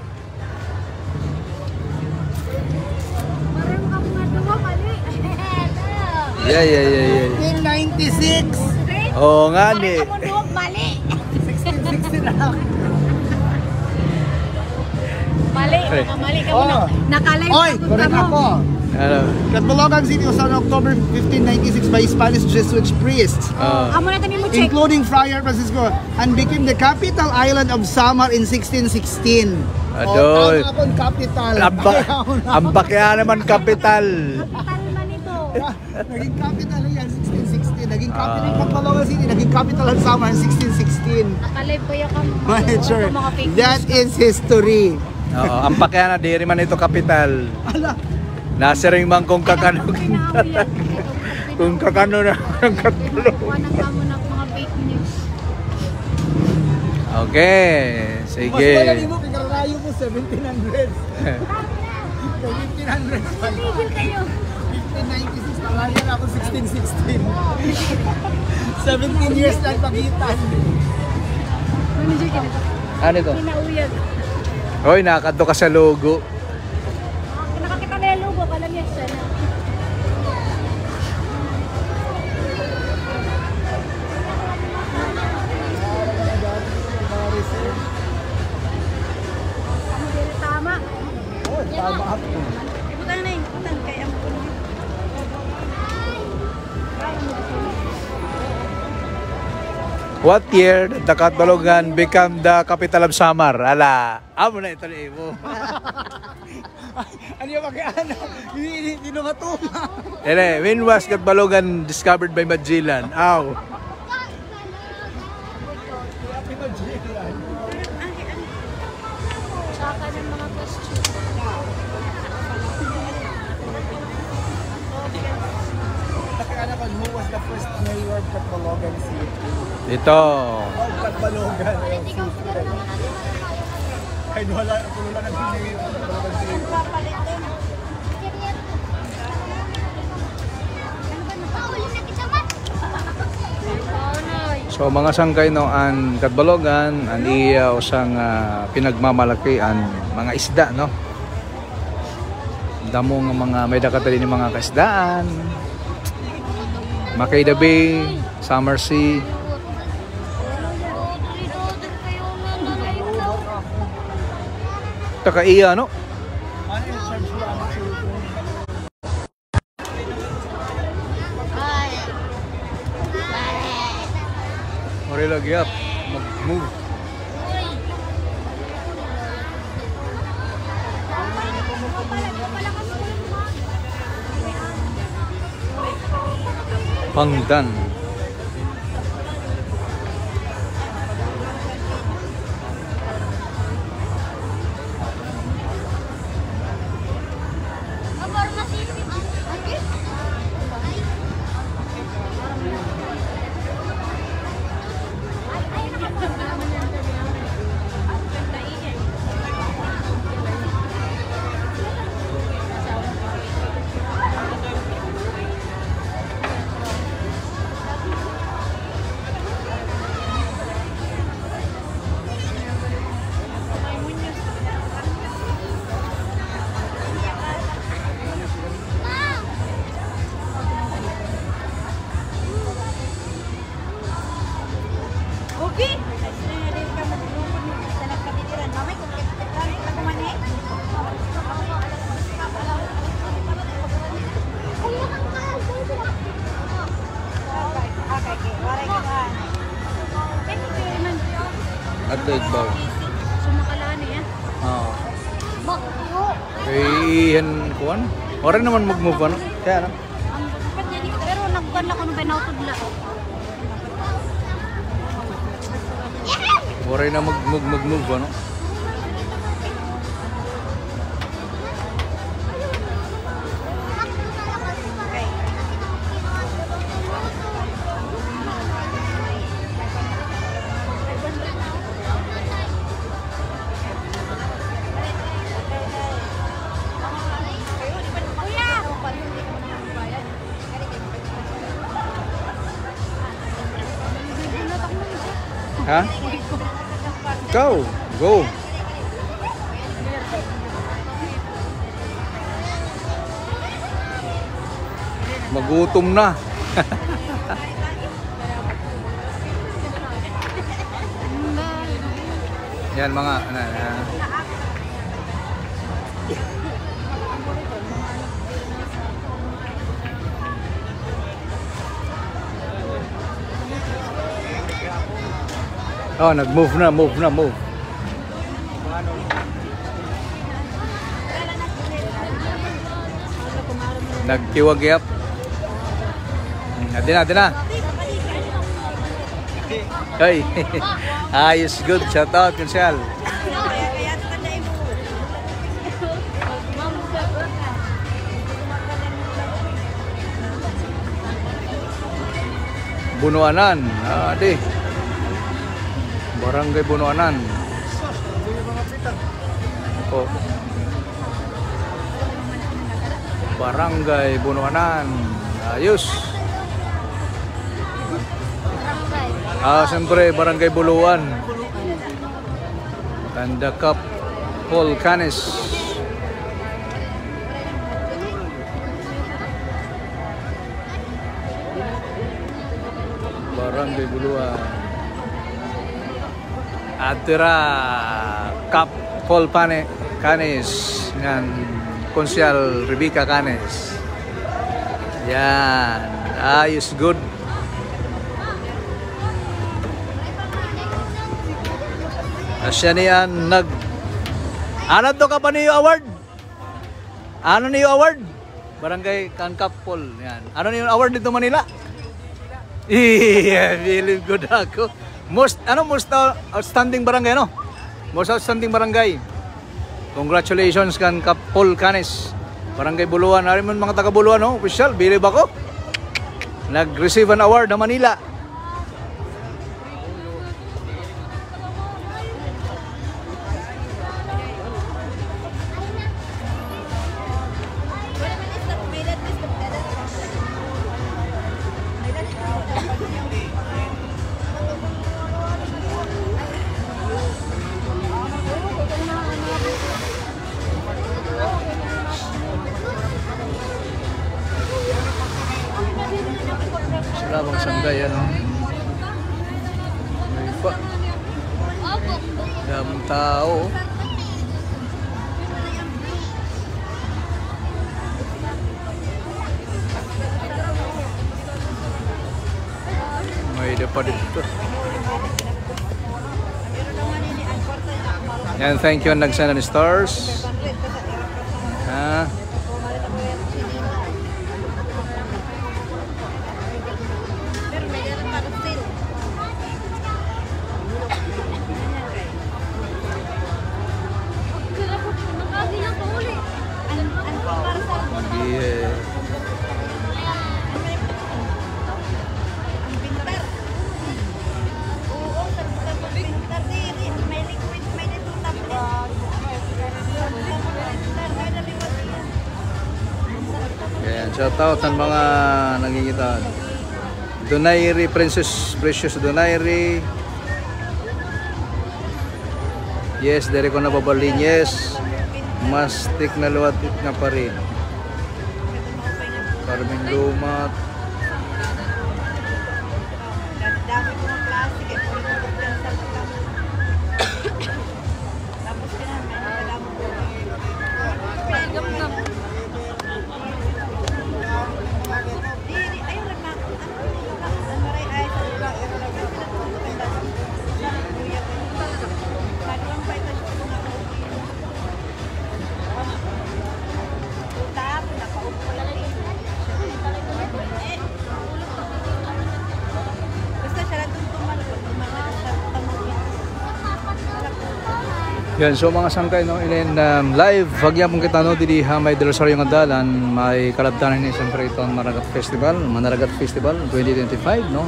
Parang ka mo dua, mali. Yeah. 1996. Oo nga ni. Parang ka mo dua, mali. 1660 na. Mali, mali ka mo na. Nakalive Oy, ka correct mo. ako. Ano? Catbalogan City was on October 1596 by Spanish Jesuit priests, Amo na tanin mo check. including Friar Francisco, and became the capital island of Samar in 1616. Adoy. Tama akong capital. Ang bakya naman kapital. Kapital man ito. Naging capital yan 1616. Naging capital ng Catbalogan City. Naging capital ng Samar in 1616. Nakalive ba yung Manager, mga fake that is history. Oo, ang pakya na diri man ito kapital. Ala, Nasa ring man kung kakano kung kakano na ang Catbalogan. Kuha ng kamo ng mga fake news. Okay, mas sige. malaki mo, pinarayo mo 1700. 1500. Tigil kayo. 1596, nalayan ako 1616. 17 years lang pagitan. Manager ka na. Ano ito? Pinauyag. Hoy, nakadto ka sa logo. Nakakita na yung logo, kala niya siya na. Ano din, tama. Tama ako. Ibutan na yung ibutan, kaya ang puno. What year did the Catbalogan become the capital of Samar? Ala, amo na ito ni Ibo. Ano yung mag-ano? Hindi nung matuma. When was Catbalogan discovered by Magellan? Aw. Saka ng mga question. Nakakala ko, who was the first mayor of Catbalogan City? Ito. Catbalogan. Kahit wala na ng mayor of Catbalogan City. So mga sangkay no an Catbalogan an iya usang pinagmamalaki an mga isda no. Damo nga mga may dakata din mga kaisdaan. Makayda Bay, Summer Sea. Taka iya no. Mari lagi up, mag-move. Pangdan. At igbaw. Sumakalani yan. Oo. Bakyo. Iyan kuan. Ora naman mag-move ano. Kaya ano? Pero nagkuhan lang ko nung binautod Ora na mag-move ano. Ha? Go! Go! Magutom na. Yan mga oh, nag-move na, move. Nagkiwagyap. Adin na. Hey. Ayos, good. Shout out, Kunsel. Bunuanan. Adi. Barangay Bunuanan. Oh. Barangay Bunuanan. Ayos. Siyempre Barangay Buluan. Tandakap Paul Canes. Barangay Buluan. Atira Kap Paul Canes ng Konsyal Rebecca Canes. Yan. Ayos, good. Asya niyan ano to ka pa niyo award? Ano niyo award? Barangay Kankap Paul. Yan. Ano niyo award dito Manila? Yeah, feeling good ako. Most outstanding barangay no? Most outstanding barangay. Congratulations kan Paul Canes. Barangay Buluan. Ari man mga taga Buluan no? Official, bilib ako. nag-receive an award na Manila. Sarabang sanggay, ano? May pa. Daming tao. May ida pa dito. Yan, thank you ang nagsend ng stars. Ha? Shout out ang mga nangingita. Donaire, Princess Precious Donaire. Yes, dere ko na babalin. Yes. Mastik na luwatit na pa rin. Carmen Lumat. Yan, so mga sangkay, no, in live, wagya pong kita, no, didi Hamay del Rosario ng Dalan, may kalabtanan ni siyempre itong Managat Festival 2025, no.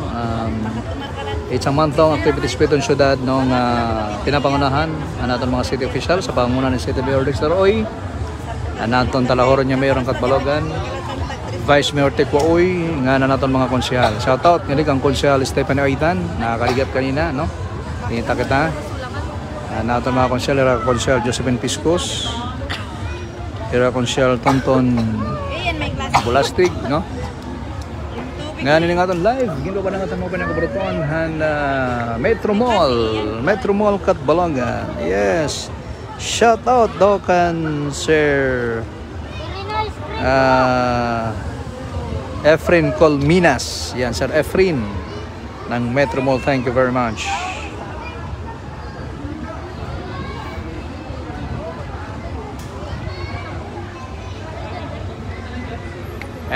It's a month-long activities po itong syudad, no, pinapangunahan ang atong mga city officials sa pangunan ni City Mayor Dexter Oy, ang atong Talahoron niya Mayor ang Katbalogan, Vice Mayor Tekwa Oy, nga na natong mga konsyal. Shoutout, ngayon ang konsyal Stephen Oitan, nakakaligap kanina, no, tinita kita. Nato mga konsyal, era konsyal Josephine Piscos, era konsyal Tonton Bulastig, no? Ngayon nga itong live, ginto pa na nga mo pinakabaruton Metro Mall Katbalogan. Yes, shout out daw kan Sir Efren Colminas. Yan, Sir Efren ng Metro Mall, thank you very much.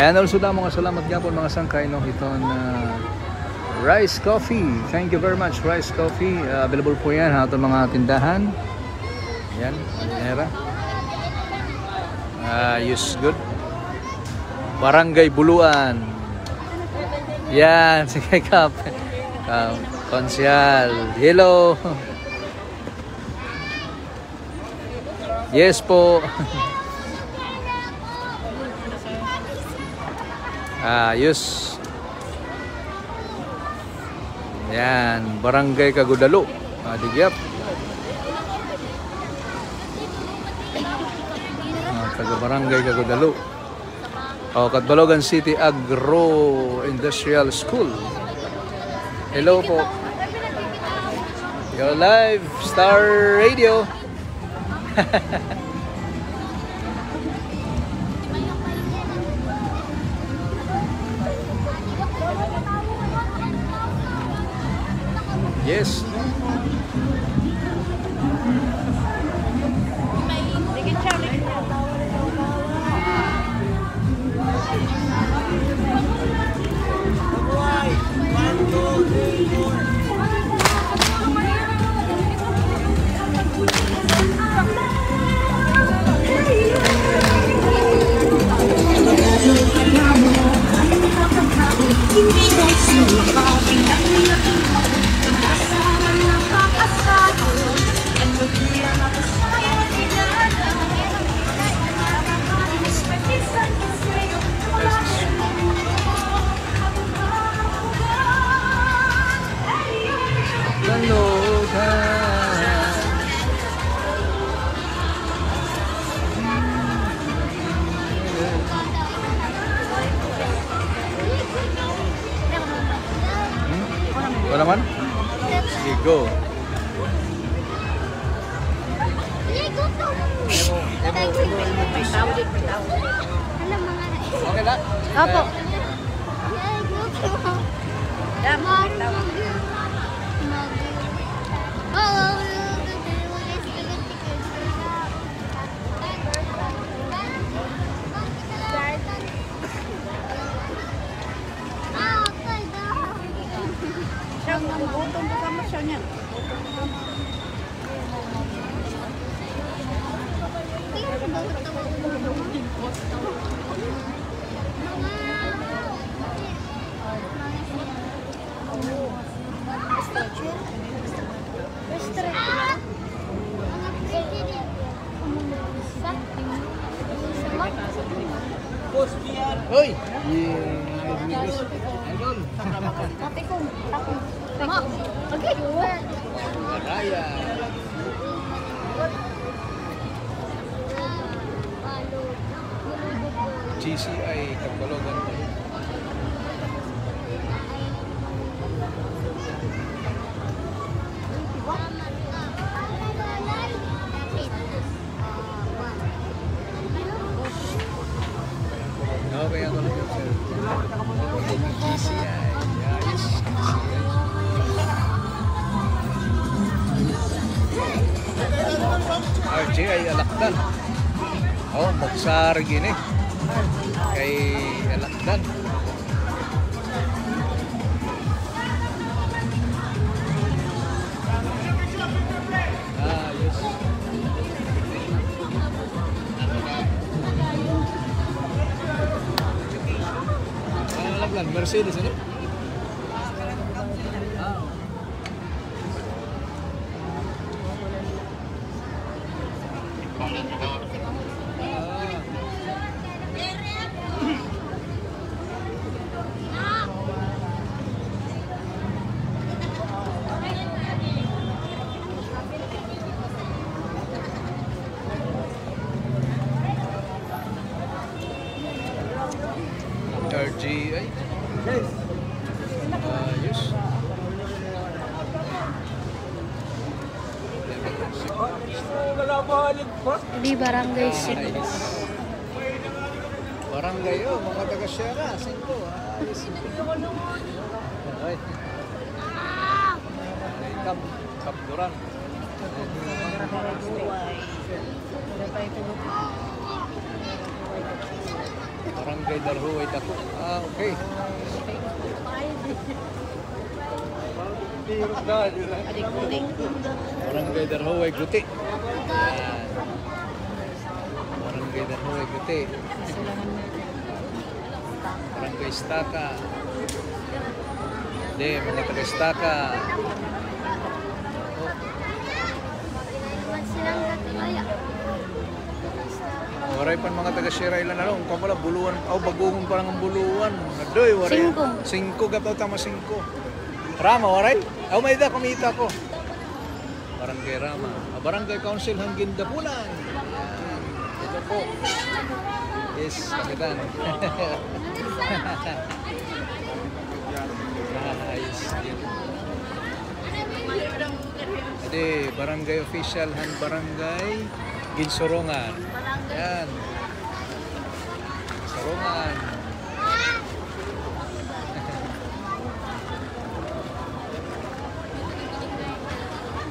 And also daw mga salamat nga po mga sangkay, no, itong Rice Coffee. Thank you very much, Rice Coffee. Available po yan sa itong mga tindahan. Yan, Malinera. Use good. Barangay Buluan. Yan, sige kap. Konsyal. Hello. Yes po. Ayos. Yan, Barangay Kagudalo. Digyap. Taga Barangay Kagudalo. Katbalogan City Agro Industrial School. Hello po. You're live, Star Radio. Yes. May tawid. Alam mga na. Okay na? Opo. Gutom ka mo siya niyan. Hoy! Ate ko. Ma. Okay. Raya. GCI Kapalogan. Okay, ako lang sir. GCI. Yes. RJ ay alakdan. Oh, magsar gini. Kay alakdan. Yes. Alam lang, Mercedes ano? RGI. Yes. Di barangay Nice. Barangay mga taga Sierra, 5. Ayos. Okay. Kapduran. Barangay Darhuay Dako. Okay. Barangay Darhuay Guti. Yan. Barangay Darhuay Guti. Barangay Staka. Hindi, mga taga Staka. Waray pa mga taga Sierra ilan na lang. Kung pala buluan, bagungon pa lang ang buluan. Nadoy, waray. 5 gataw tama 5. Rama, waray? May da, kumita ko. Barangay Rama. Barangay Council Hangin Dapunan. Yan. Ito po. Yes, kapitan. Nice. Ade, barangay official han barangay Ginsorongan. Yan. Sorongan.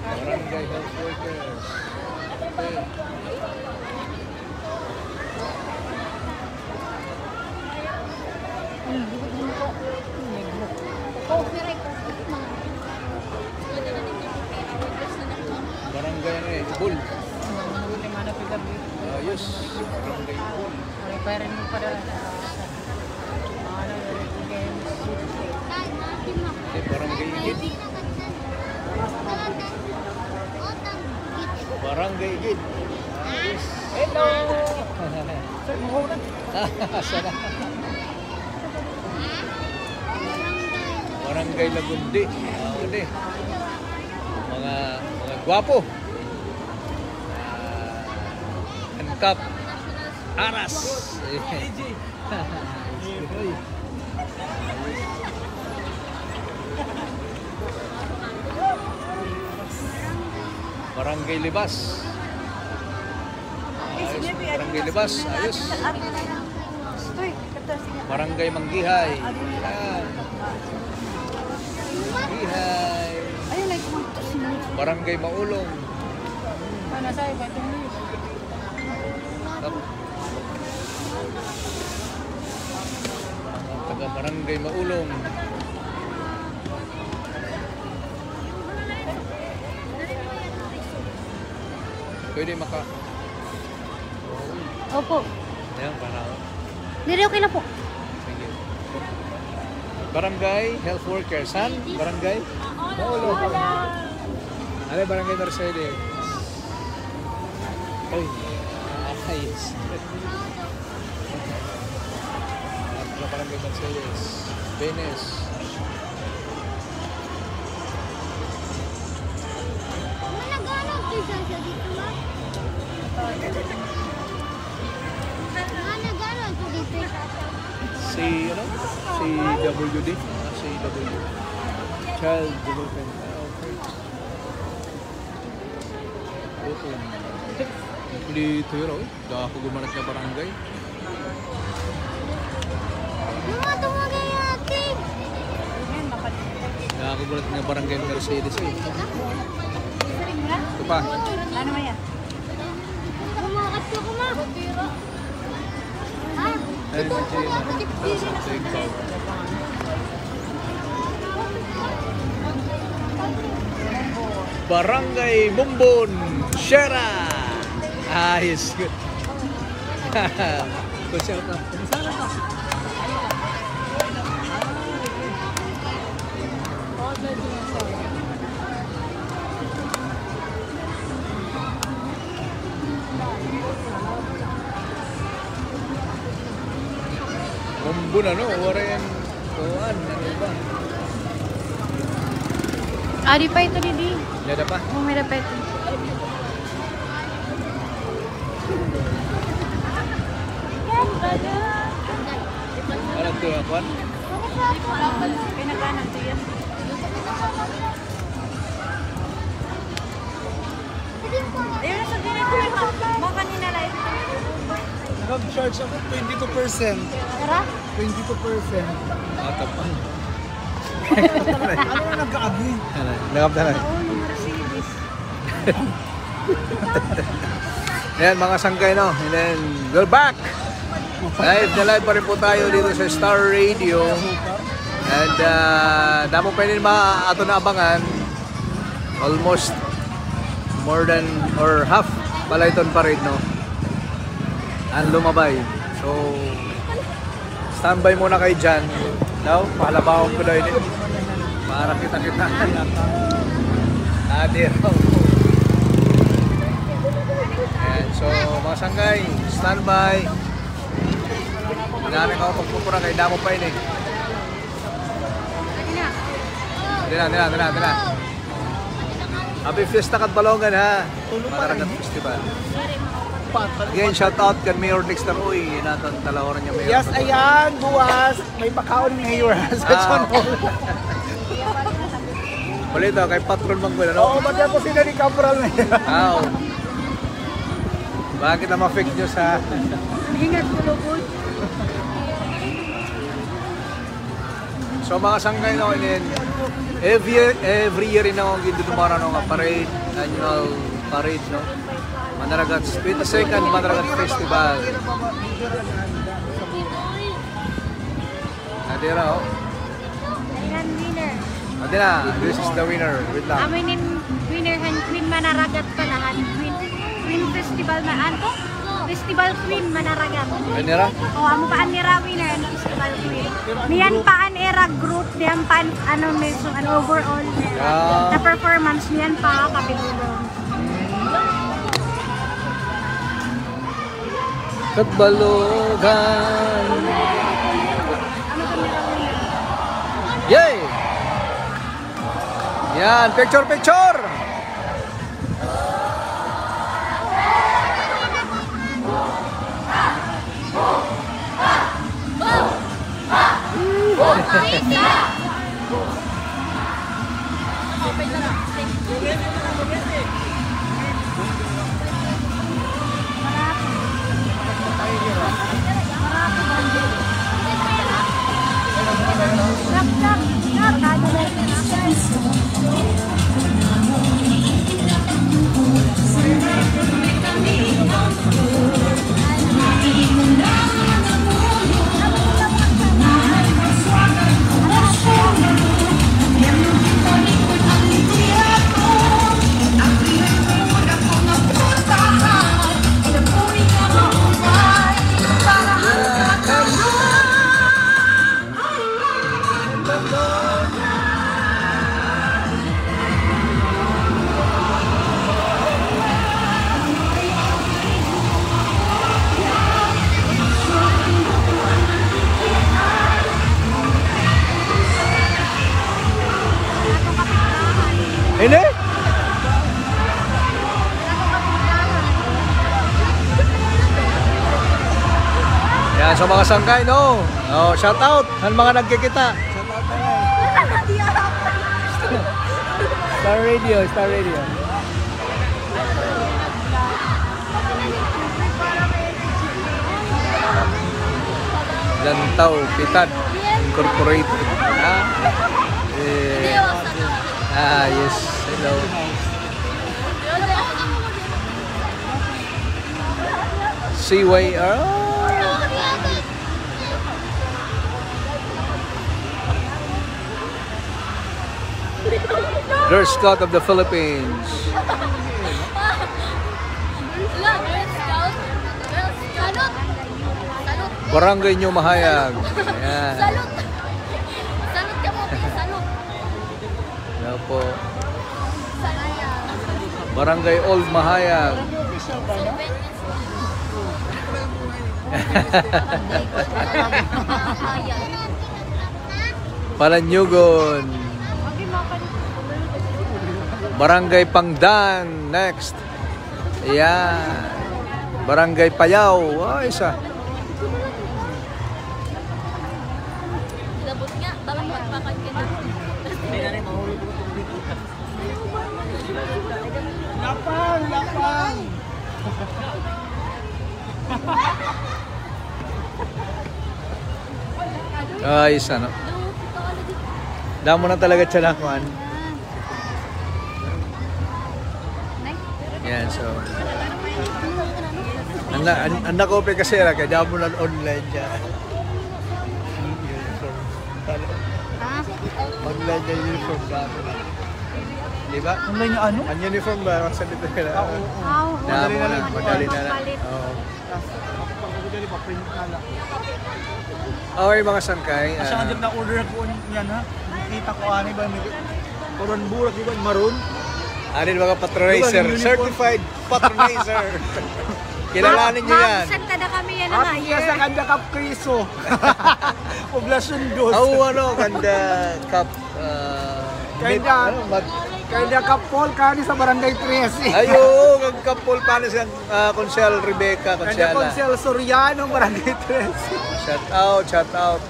Barangay health workers. Okay. Barangay ano Ibul. Ayos. Barangay Ibul. Barangay Igid. Barangay Igid. Ayos. Hello! Sana. Barangay Lagundi. Hindi. Mga gwapo. Angkap. Aras. Barangay Libas. Barangay Libas, ayos. Barangay Manggihay. Yan. Manggihay. Barangay Maulong. Taga Barangay Maulong. Pwede maka... Opo. Ayan, para... Diri okay na po. Sige. Barangay Health Worker. San? Barangay? Maulong. Ano Barangay Mercedes? Ay, ayos. Ano Barangay Mercedes? Benes. Nagano siya dito ma? Nagano to dito. Si, ano? Si WD? Si W. Child Development. Okay. Dito yun, oh. Dako gumanat na barangay. Tumagay natin. Dako gumanat na barangay Mercedes, eh. Ito pa. Ano ba yan? Kumakat ko kuma. Ah, Ay, Gina. Barangay Bumbon, Shera. Ayos. Kung siya ka. Sana ka. Bumbon ano, oren. Tuan, ano ba? Adi pa ito didi. Yada pa? Oh, may pa ito. Alam to yung kwan? Pinaghanap to yan. Ayun, sabihin ko mo kanina lang. Nag-charge ako 22%. Tara? 22%. Atapang. Ano na nagka-agree? Nakap na lang. Mercedes. Ayan mga sangkay no. And then we're back. Live na live pa rin po tayo dito sa Star Radio. And damo pa rin ato na abangan. Almost more than or half Palayton pa rin no. Ang lumabay. So standby muna kayo dyan. No? Pahalabawang ko daw yun. Para kita-kita. Adir. Ayan. So mga sangkay, standby. Hinanay ako pagpupura kay damo pa yun eh. Dila. Happy Fiesta kat Balongan ha. Mataragat Festival. Again, shout out kan Mayor Dexter Uy. Naton talahoran niya Mayor. Yes, ayan, buwas. May pakaon mayor sa Chonol. Balito, kay Patron Mangguel, ano? Oo, ba't po sila ni Capral na yan? Oo. Bakit na ma-fake news ha? Ingat ko lubod. So mga sanggay no, and then every year rin ako dito tumara no, parade, annual parade no. Manaragat 22nd Manaragat Festival. Adira oh. Ayan, winner. Adira, this is the winner. Wait lang. Aminin winner Queen Manaragat pala. Queen Festival na anto? Festival Queen Manaragat. Adira? O, amo paan nira winner ng Festival Queen. Niyan paan era group, niyan paan ano meso ano overall Yeah. na performance niyan pa kabilulong. Katbalogan. Yay! Yan, picture! Yan, sa mga sangkay, no? Oh, shout out sa mga nagkikita. Star Radio, Star Radio. Lantaw, Pitad, Incorporated. Yes. Hello. Seaway. Girl Scout of the Philippines. Barangay New Mahayag. Ayan. Salud! Salud ka mo, salud! Hello po. Barangay Old Mahayag. Palanyugon. Barangay Pangdan. Next. Ayan. Barangay Payaw. Isa. Labot nga, baka magpakan ka na. Lapang! Isa, no? Damo na talaga tsalakuan. Yan, so. Anda ko pa kasi kaya damo na online dyan. Online na uniform damo na. Diba? Online yung ano? Ang uniform ba? Magsalit na kaya. Madali na lang. Madali na lang. Oo. Okay mga sangkay. Kasi ang na order ko yan ha. Nakita ko ani ba may koron burak di ba maroon? Ano mga patronizer? Certified patronizer. Kilalanin niyo yan. Santa na kami yan na At iya sa kanda kap kriso. Poblasyon dos. Ganda cup. Kaya kap Paul kani sa barangay 13. Ayo, kapol pa na siyang Consel Rebecca Kanya Consela. Consel Soriano barangay 13. Shout out, shout out.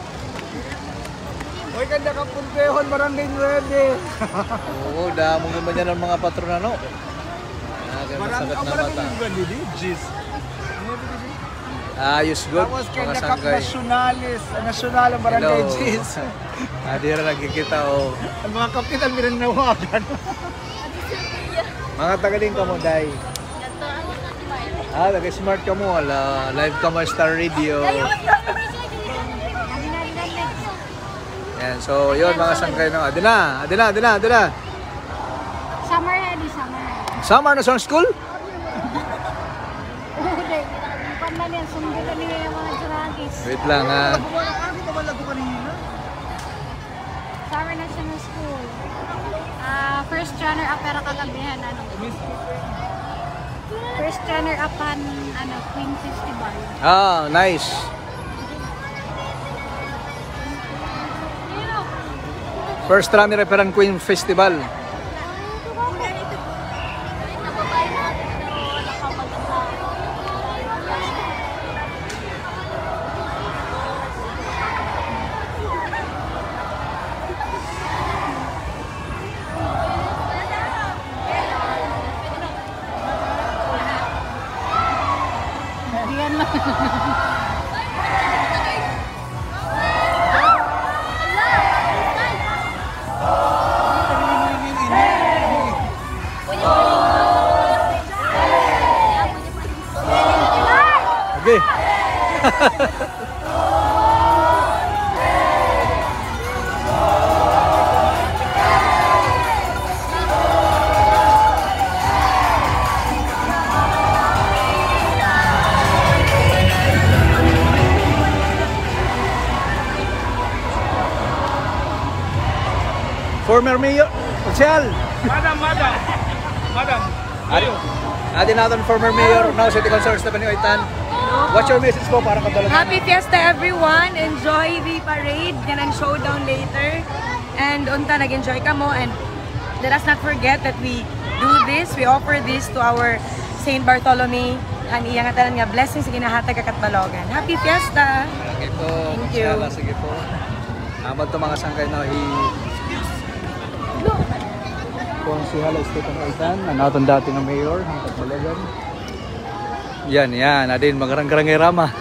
Oy kanya kap Puntehon barangay 9. Oo, damo naman yan ng mga patronano. Masagat na mata. Ayos good, Tapos mga kanya kap sangkay. nasyonal ang barangay Hello. 10. Di rin nagkikita o. Ang mga kapitan minanawagan. Mga tagaling ka mo, Day. Nag-smart ka mo. Live ka mo, Star Radio. Yan, so yun mga sangkay no. Adina. Summer ready, summer. Summer na sa school? Uday, pandan yan, sundulan niya yung mga juragis. Wait lang ha. Summer National School. First runner-up pero kagabihan, first runner-upan, Queen Festival. Nice. First runner-up ang Queen Festival. Okay. Former Mayor, Michelle. Madam. Atin natin former Mayor, now City Councilor Stephanie Oitan. What's your message po para katulad? Happy Fiesta everyone! Enjoy the parade, ganang showdown later. And unta nag-enjoy ka mo, and let us not forget that we do this, we offer this to our St. Bartholomew ang iyang tanan nga blessing sa ginahatag ka Katbalogan. Happy Fiesta! Sige po. Thank you. Sige po. Amad to mga sangkay na Konsehal Stephen Aitan, naton dati nga mayor ng Katbalogan. Yan. Adin magarang-garang rama.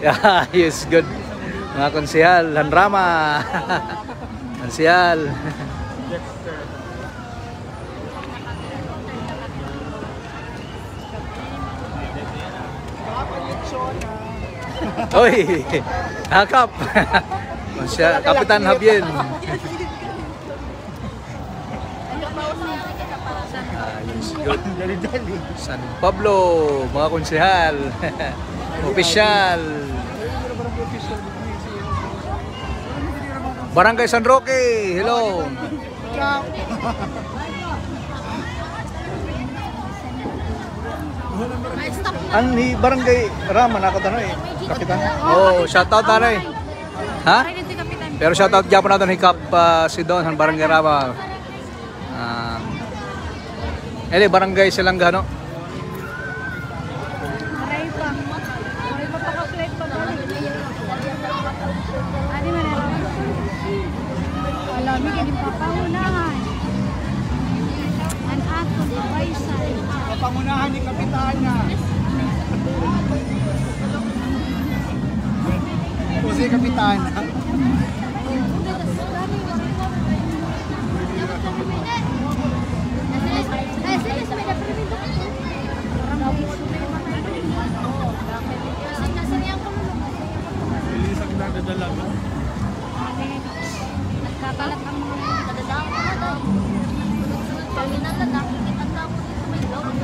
Yeah, yes, good. Mga konsehal, Hanrama. Konsehal. Oy, hakap. Konsehal, Kapitan Habien. Good. San Pablo, mga konsehal. Opisyal. Barangay San Roque, hello. Ani Barangay Rama na tanay, Kapitan. Oh, shout out tanay. Ha? Pero shout out gyapon naton hikap si Don han Barangay Rama. Ele barangay silang gano. Aray pa pa-calculate pa ba? Ani man na. Wala mi kini papangunahan. An ato paisay. Papangunahan ni Kapitana. O si Kapitana. Nagkakalat ang mga dadadaan. Terminal na nakikita na ako dito may loob.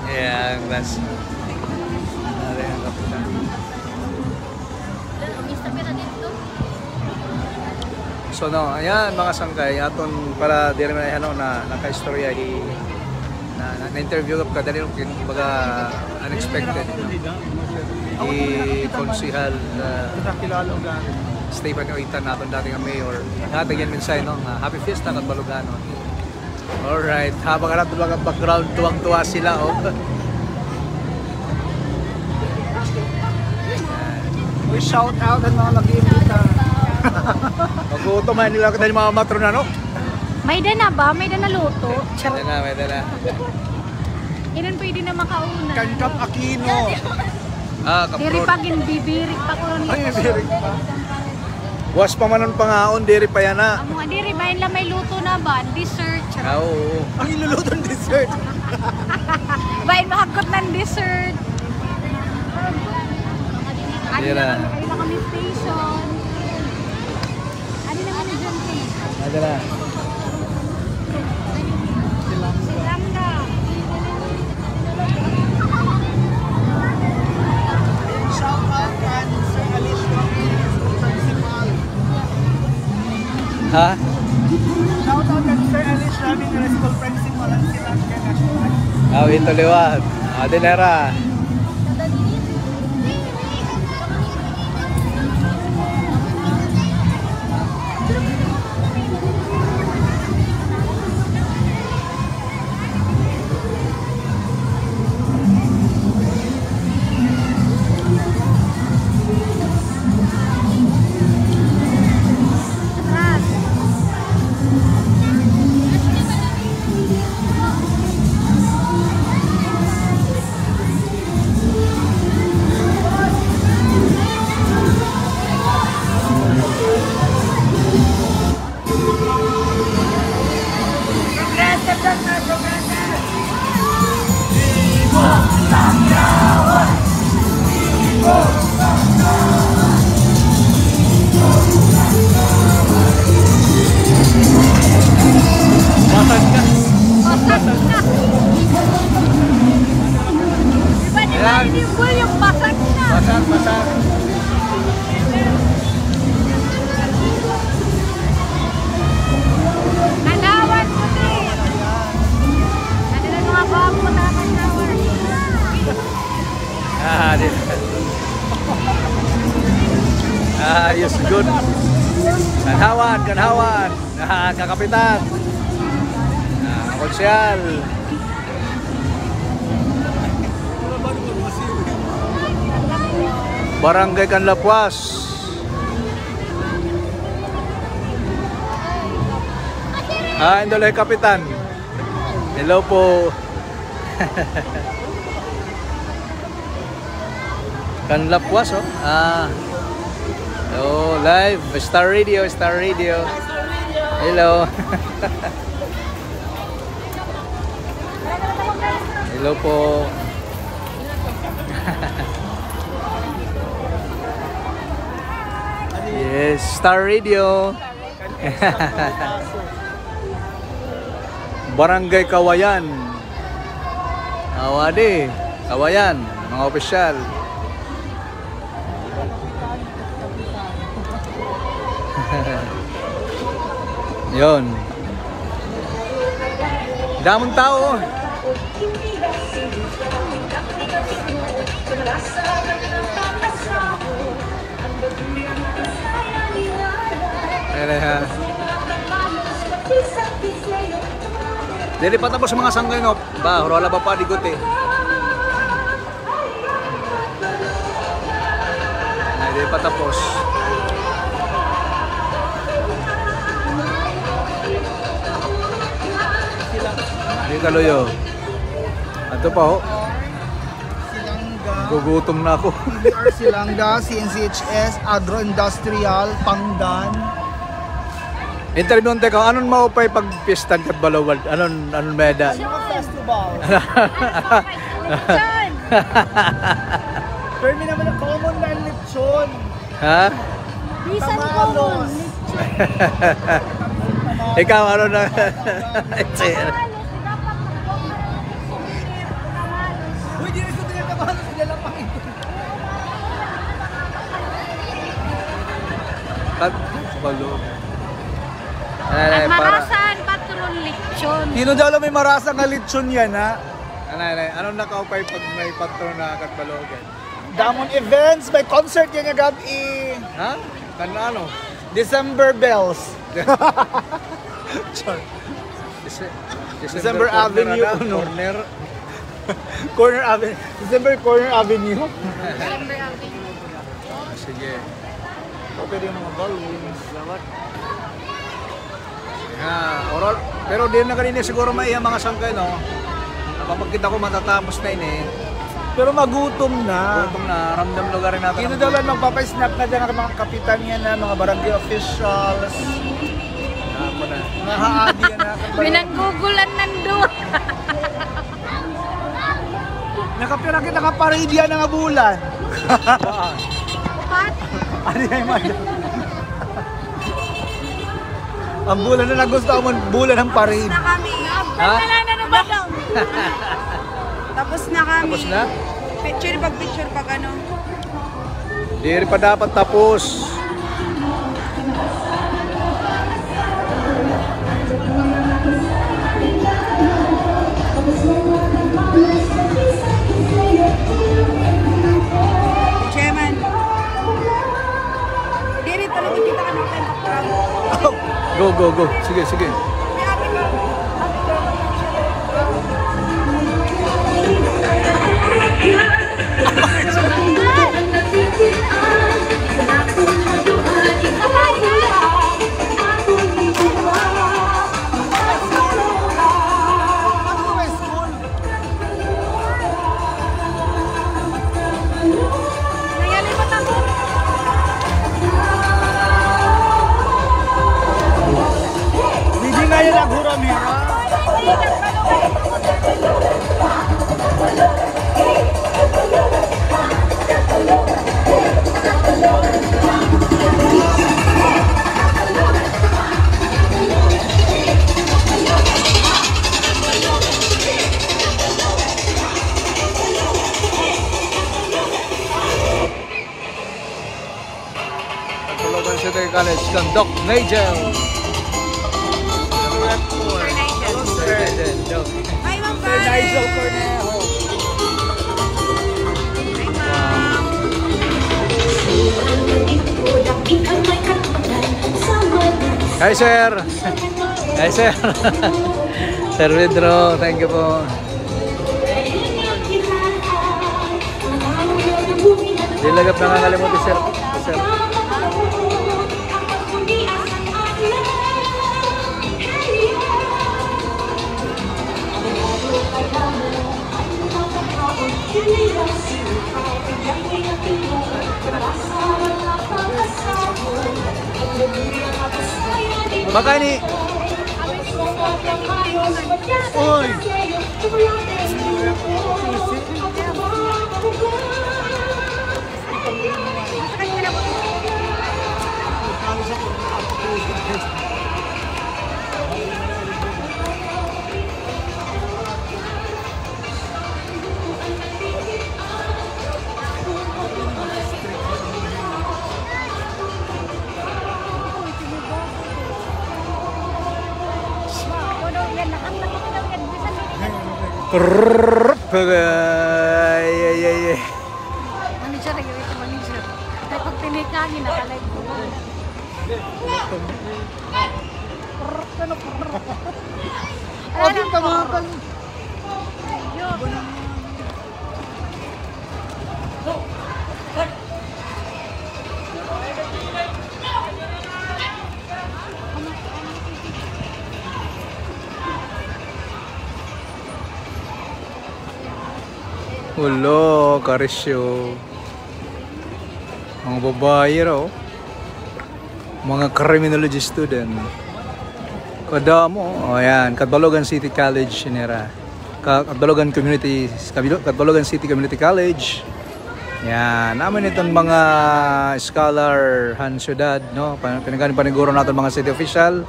Yeah, mas. Ari ang Kapitan. So no, ayan mga sangkay aton para diri man ano na naka-istorya na interview ka dali baga unexpected. Konsehal Kilala ka. Stephen Aitan naton dati nga mayor. Hatag yan mensahe no, happy fiesta Katbalogan. Alright, habang natin mga background, tuwang-tuwa sila, oh. We shout out ang mga nag-iimbita. Mag-uutoman nila kita yung mga matron, ano? May dana ba? May dana luto? May dala. Ilan pwede na makauna? Kankap Aquino. Diri Kaprod. pa ginbibirik pa ko ni. Ay, birik pa. Was pa manon pangaon, diri pa yan na. Amo diri ba la may luto na ba? Dessert. Oo. Ang ilulutong dessert. Bain mahakot ng dessert. Ano Dira. na kami station. Ano naman dyan kay? Adala. Langga. Shout out kan Sir Alicia Principal. Ha? Shout out kan Sir Alicia Mineral School Principal ang silang national. Ito liwat. Adelera. Yung basag na. Basag. Nanawan ko din. Ano na mga bago na nanawan. Dito. Ayos, good. Kanhawan, kanhawan. Kakapitan. Konsyal. Barangay Canlapuas. Indolay Kapitan. Hello po. Canlapuas, oh. Oh, live. Star Radio, Star Radio. Hello. Hello po. Yes, Star Radio. Barangay Kawayan. Awadi, Kawayan, mga opisyal. Yon. Daming tao. Dili pa tapos mga sanggay no. Ba, wala ba pa digot eh. Dili pa tapos. Di kaloyo. Ato pa ho. Gugutom na ako. PBR Silangga, CNCHS, Agroindustrial, Pangdan. Interview nte ka, anong maupay pag pista kat balawad? Anong meda? Festival. Pero may naman ang common na lechon. Ha? Bisan common. Ikaw, ano na? Uy, di rin ko tinatabahan sa dalang pakito. Kat balawad. At marasan patron lechon. Dino daw may marasang nga lechon yan, ha? Anong nakaupay pag may patron na kat balogan? Damon events, may concert yan nga gabi. Ha? Ano? December Bells. December Avenue, Corner. Corner Avenue. December Corner Avenue. December Avenue. Sige. O pwede yung mga balloons. Salamat. Oral. Pero di na kanina siguro may mga sangkay, no? Napapagkita ko matatapos na ini. Pero magutom na. Gutom na, ramdam lugar rin natin. Dito daw lang magpapasnap na dyan ang mga kapitan yan na, mga barangay officials. Ako na. Mga haadi yan na. Pinanggugulan nandun. Nakapira kita ka parade yan ng bulan. Pat? Ano yan, Maya? Ang bulan na nagustuhan mo, bulan ng parade. Na kami. Ha? Na ba daw? Tapos na kami. Tapos na? Picture pag ano. Di rin pa dapat tapos. Chairman. Di rin talaga kita ka ng time of Go. Sige. Hindi nga yan naghura, Mira. Logan City College kan Doc Nigel. Ay, Ma'am Sir Nigel Cornejo. Ay, Ma'am. Hi, sir. Hi, sir. Sir Pedro, thank you po. Dilagap na nakakalimutin, sir. Sir. Baka ni Oy. Manager, nag-iwit manager. Kaya pag pinikangin, nakalive ko. Ating tamakan. Ulo, karisyo. Mga babae raw. Mga criminology student. Kadamo. O yan, Catbalogan City College sinira. Catbalogan City Community College. Yan, namin itong mga scholar han syudad, no? Pinagaling paniguro natin mga city official.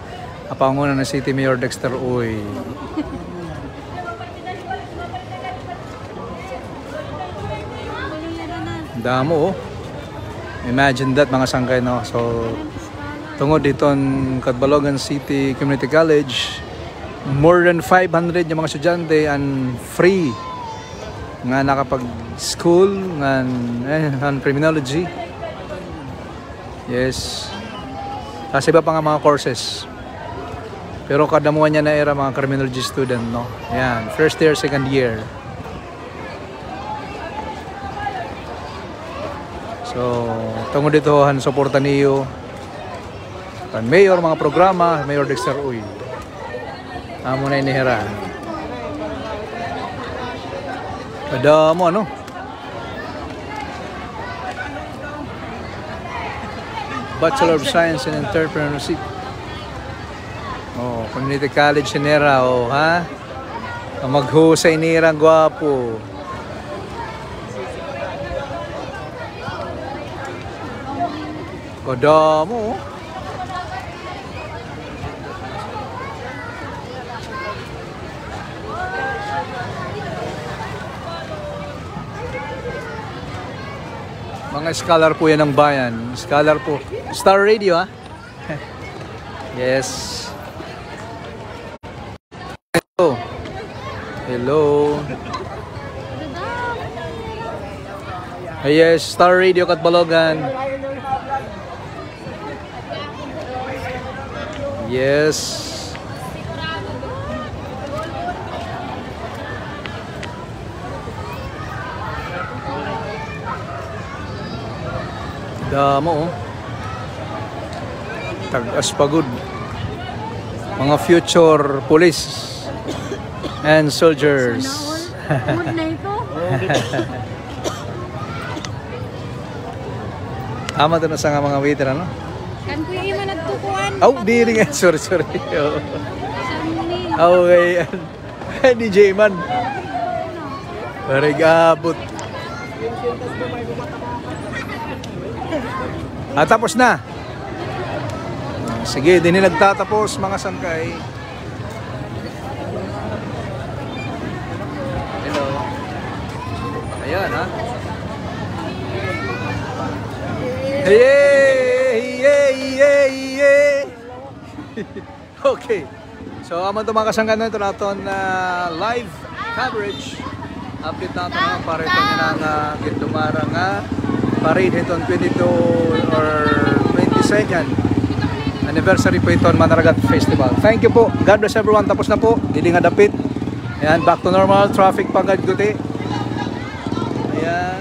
Kapanguna ng City Mayor Dexter Uy. Damo, oh. Imagine that, mga sangkay, no? So, tungod dito ang Catbalogan City Community College, more than 500 yung mga estudyante and free nga nakapag-school ng criminology. Yes. Kasi iba pa nga mga courses. Pero kadamuan niya na era mga criminology student, no? Ayan, first year, second year. So, tungod dito han suporta niyo kan mayor mga programa, Mayor Dexter Uy. Amo na inihira. Kada mo ano? Bachelor of Science in Entrepreneurship. Oh, Community College sinera, oh, ha? Maghusay nira, gwapo. Kada mo. Mga scholar po yan ng bayan. Scholar po. Star Radio, ha? Yes. Hello. Hello. Yes, Star Radio Catbalogan. Yes. Damo, oh. Tag-aspagod. Mga future police and soldiers. Good na ito. Ama to na sa mga waiter, ano? Kan ko yung iman nagtukuan. Oh, di rin. Sorry. Oh. Okay. DJ Man. Parigabot. Tapos na. Sige, din nagtatapos mga sangkay. Hello. Ayan, ha? Hey. Okay. So, aman ito mga kasangkan na ito natin live coverage. Update natin na para ito nga gindumara nga parade itong 22 or 22nd anniversary po ito Manaragat Festival. Thank you po. God bless everyone. Tapos na po. Dili nga dapit. Ayan, back to normal. Traffic pagad guti. Ayan.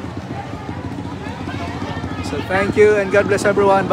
So thank you and God bless everyone. Bye.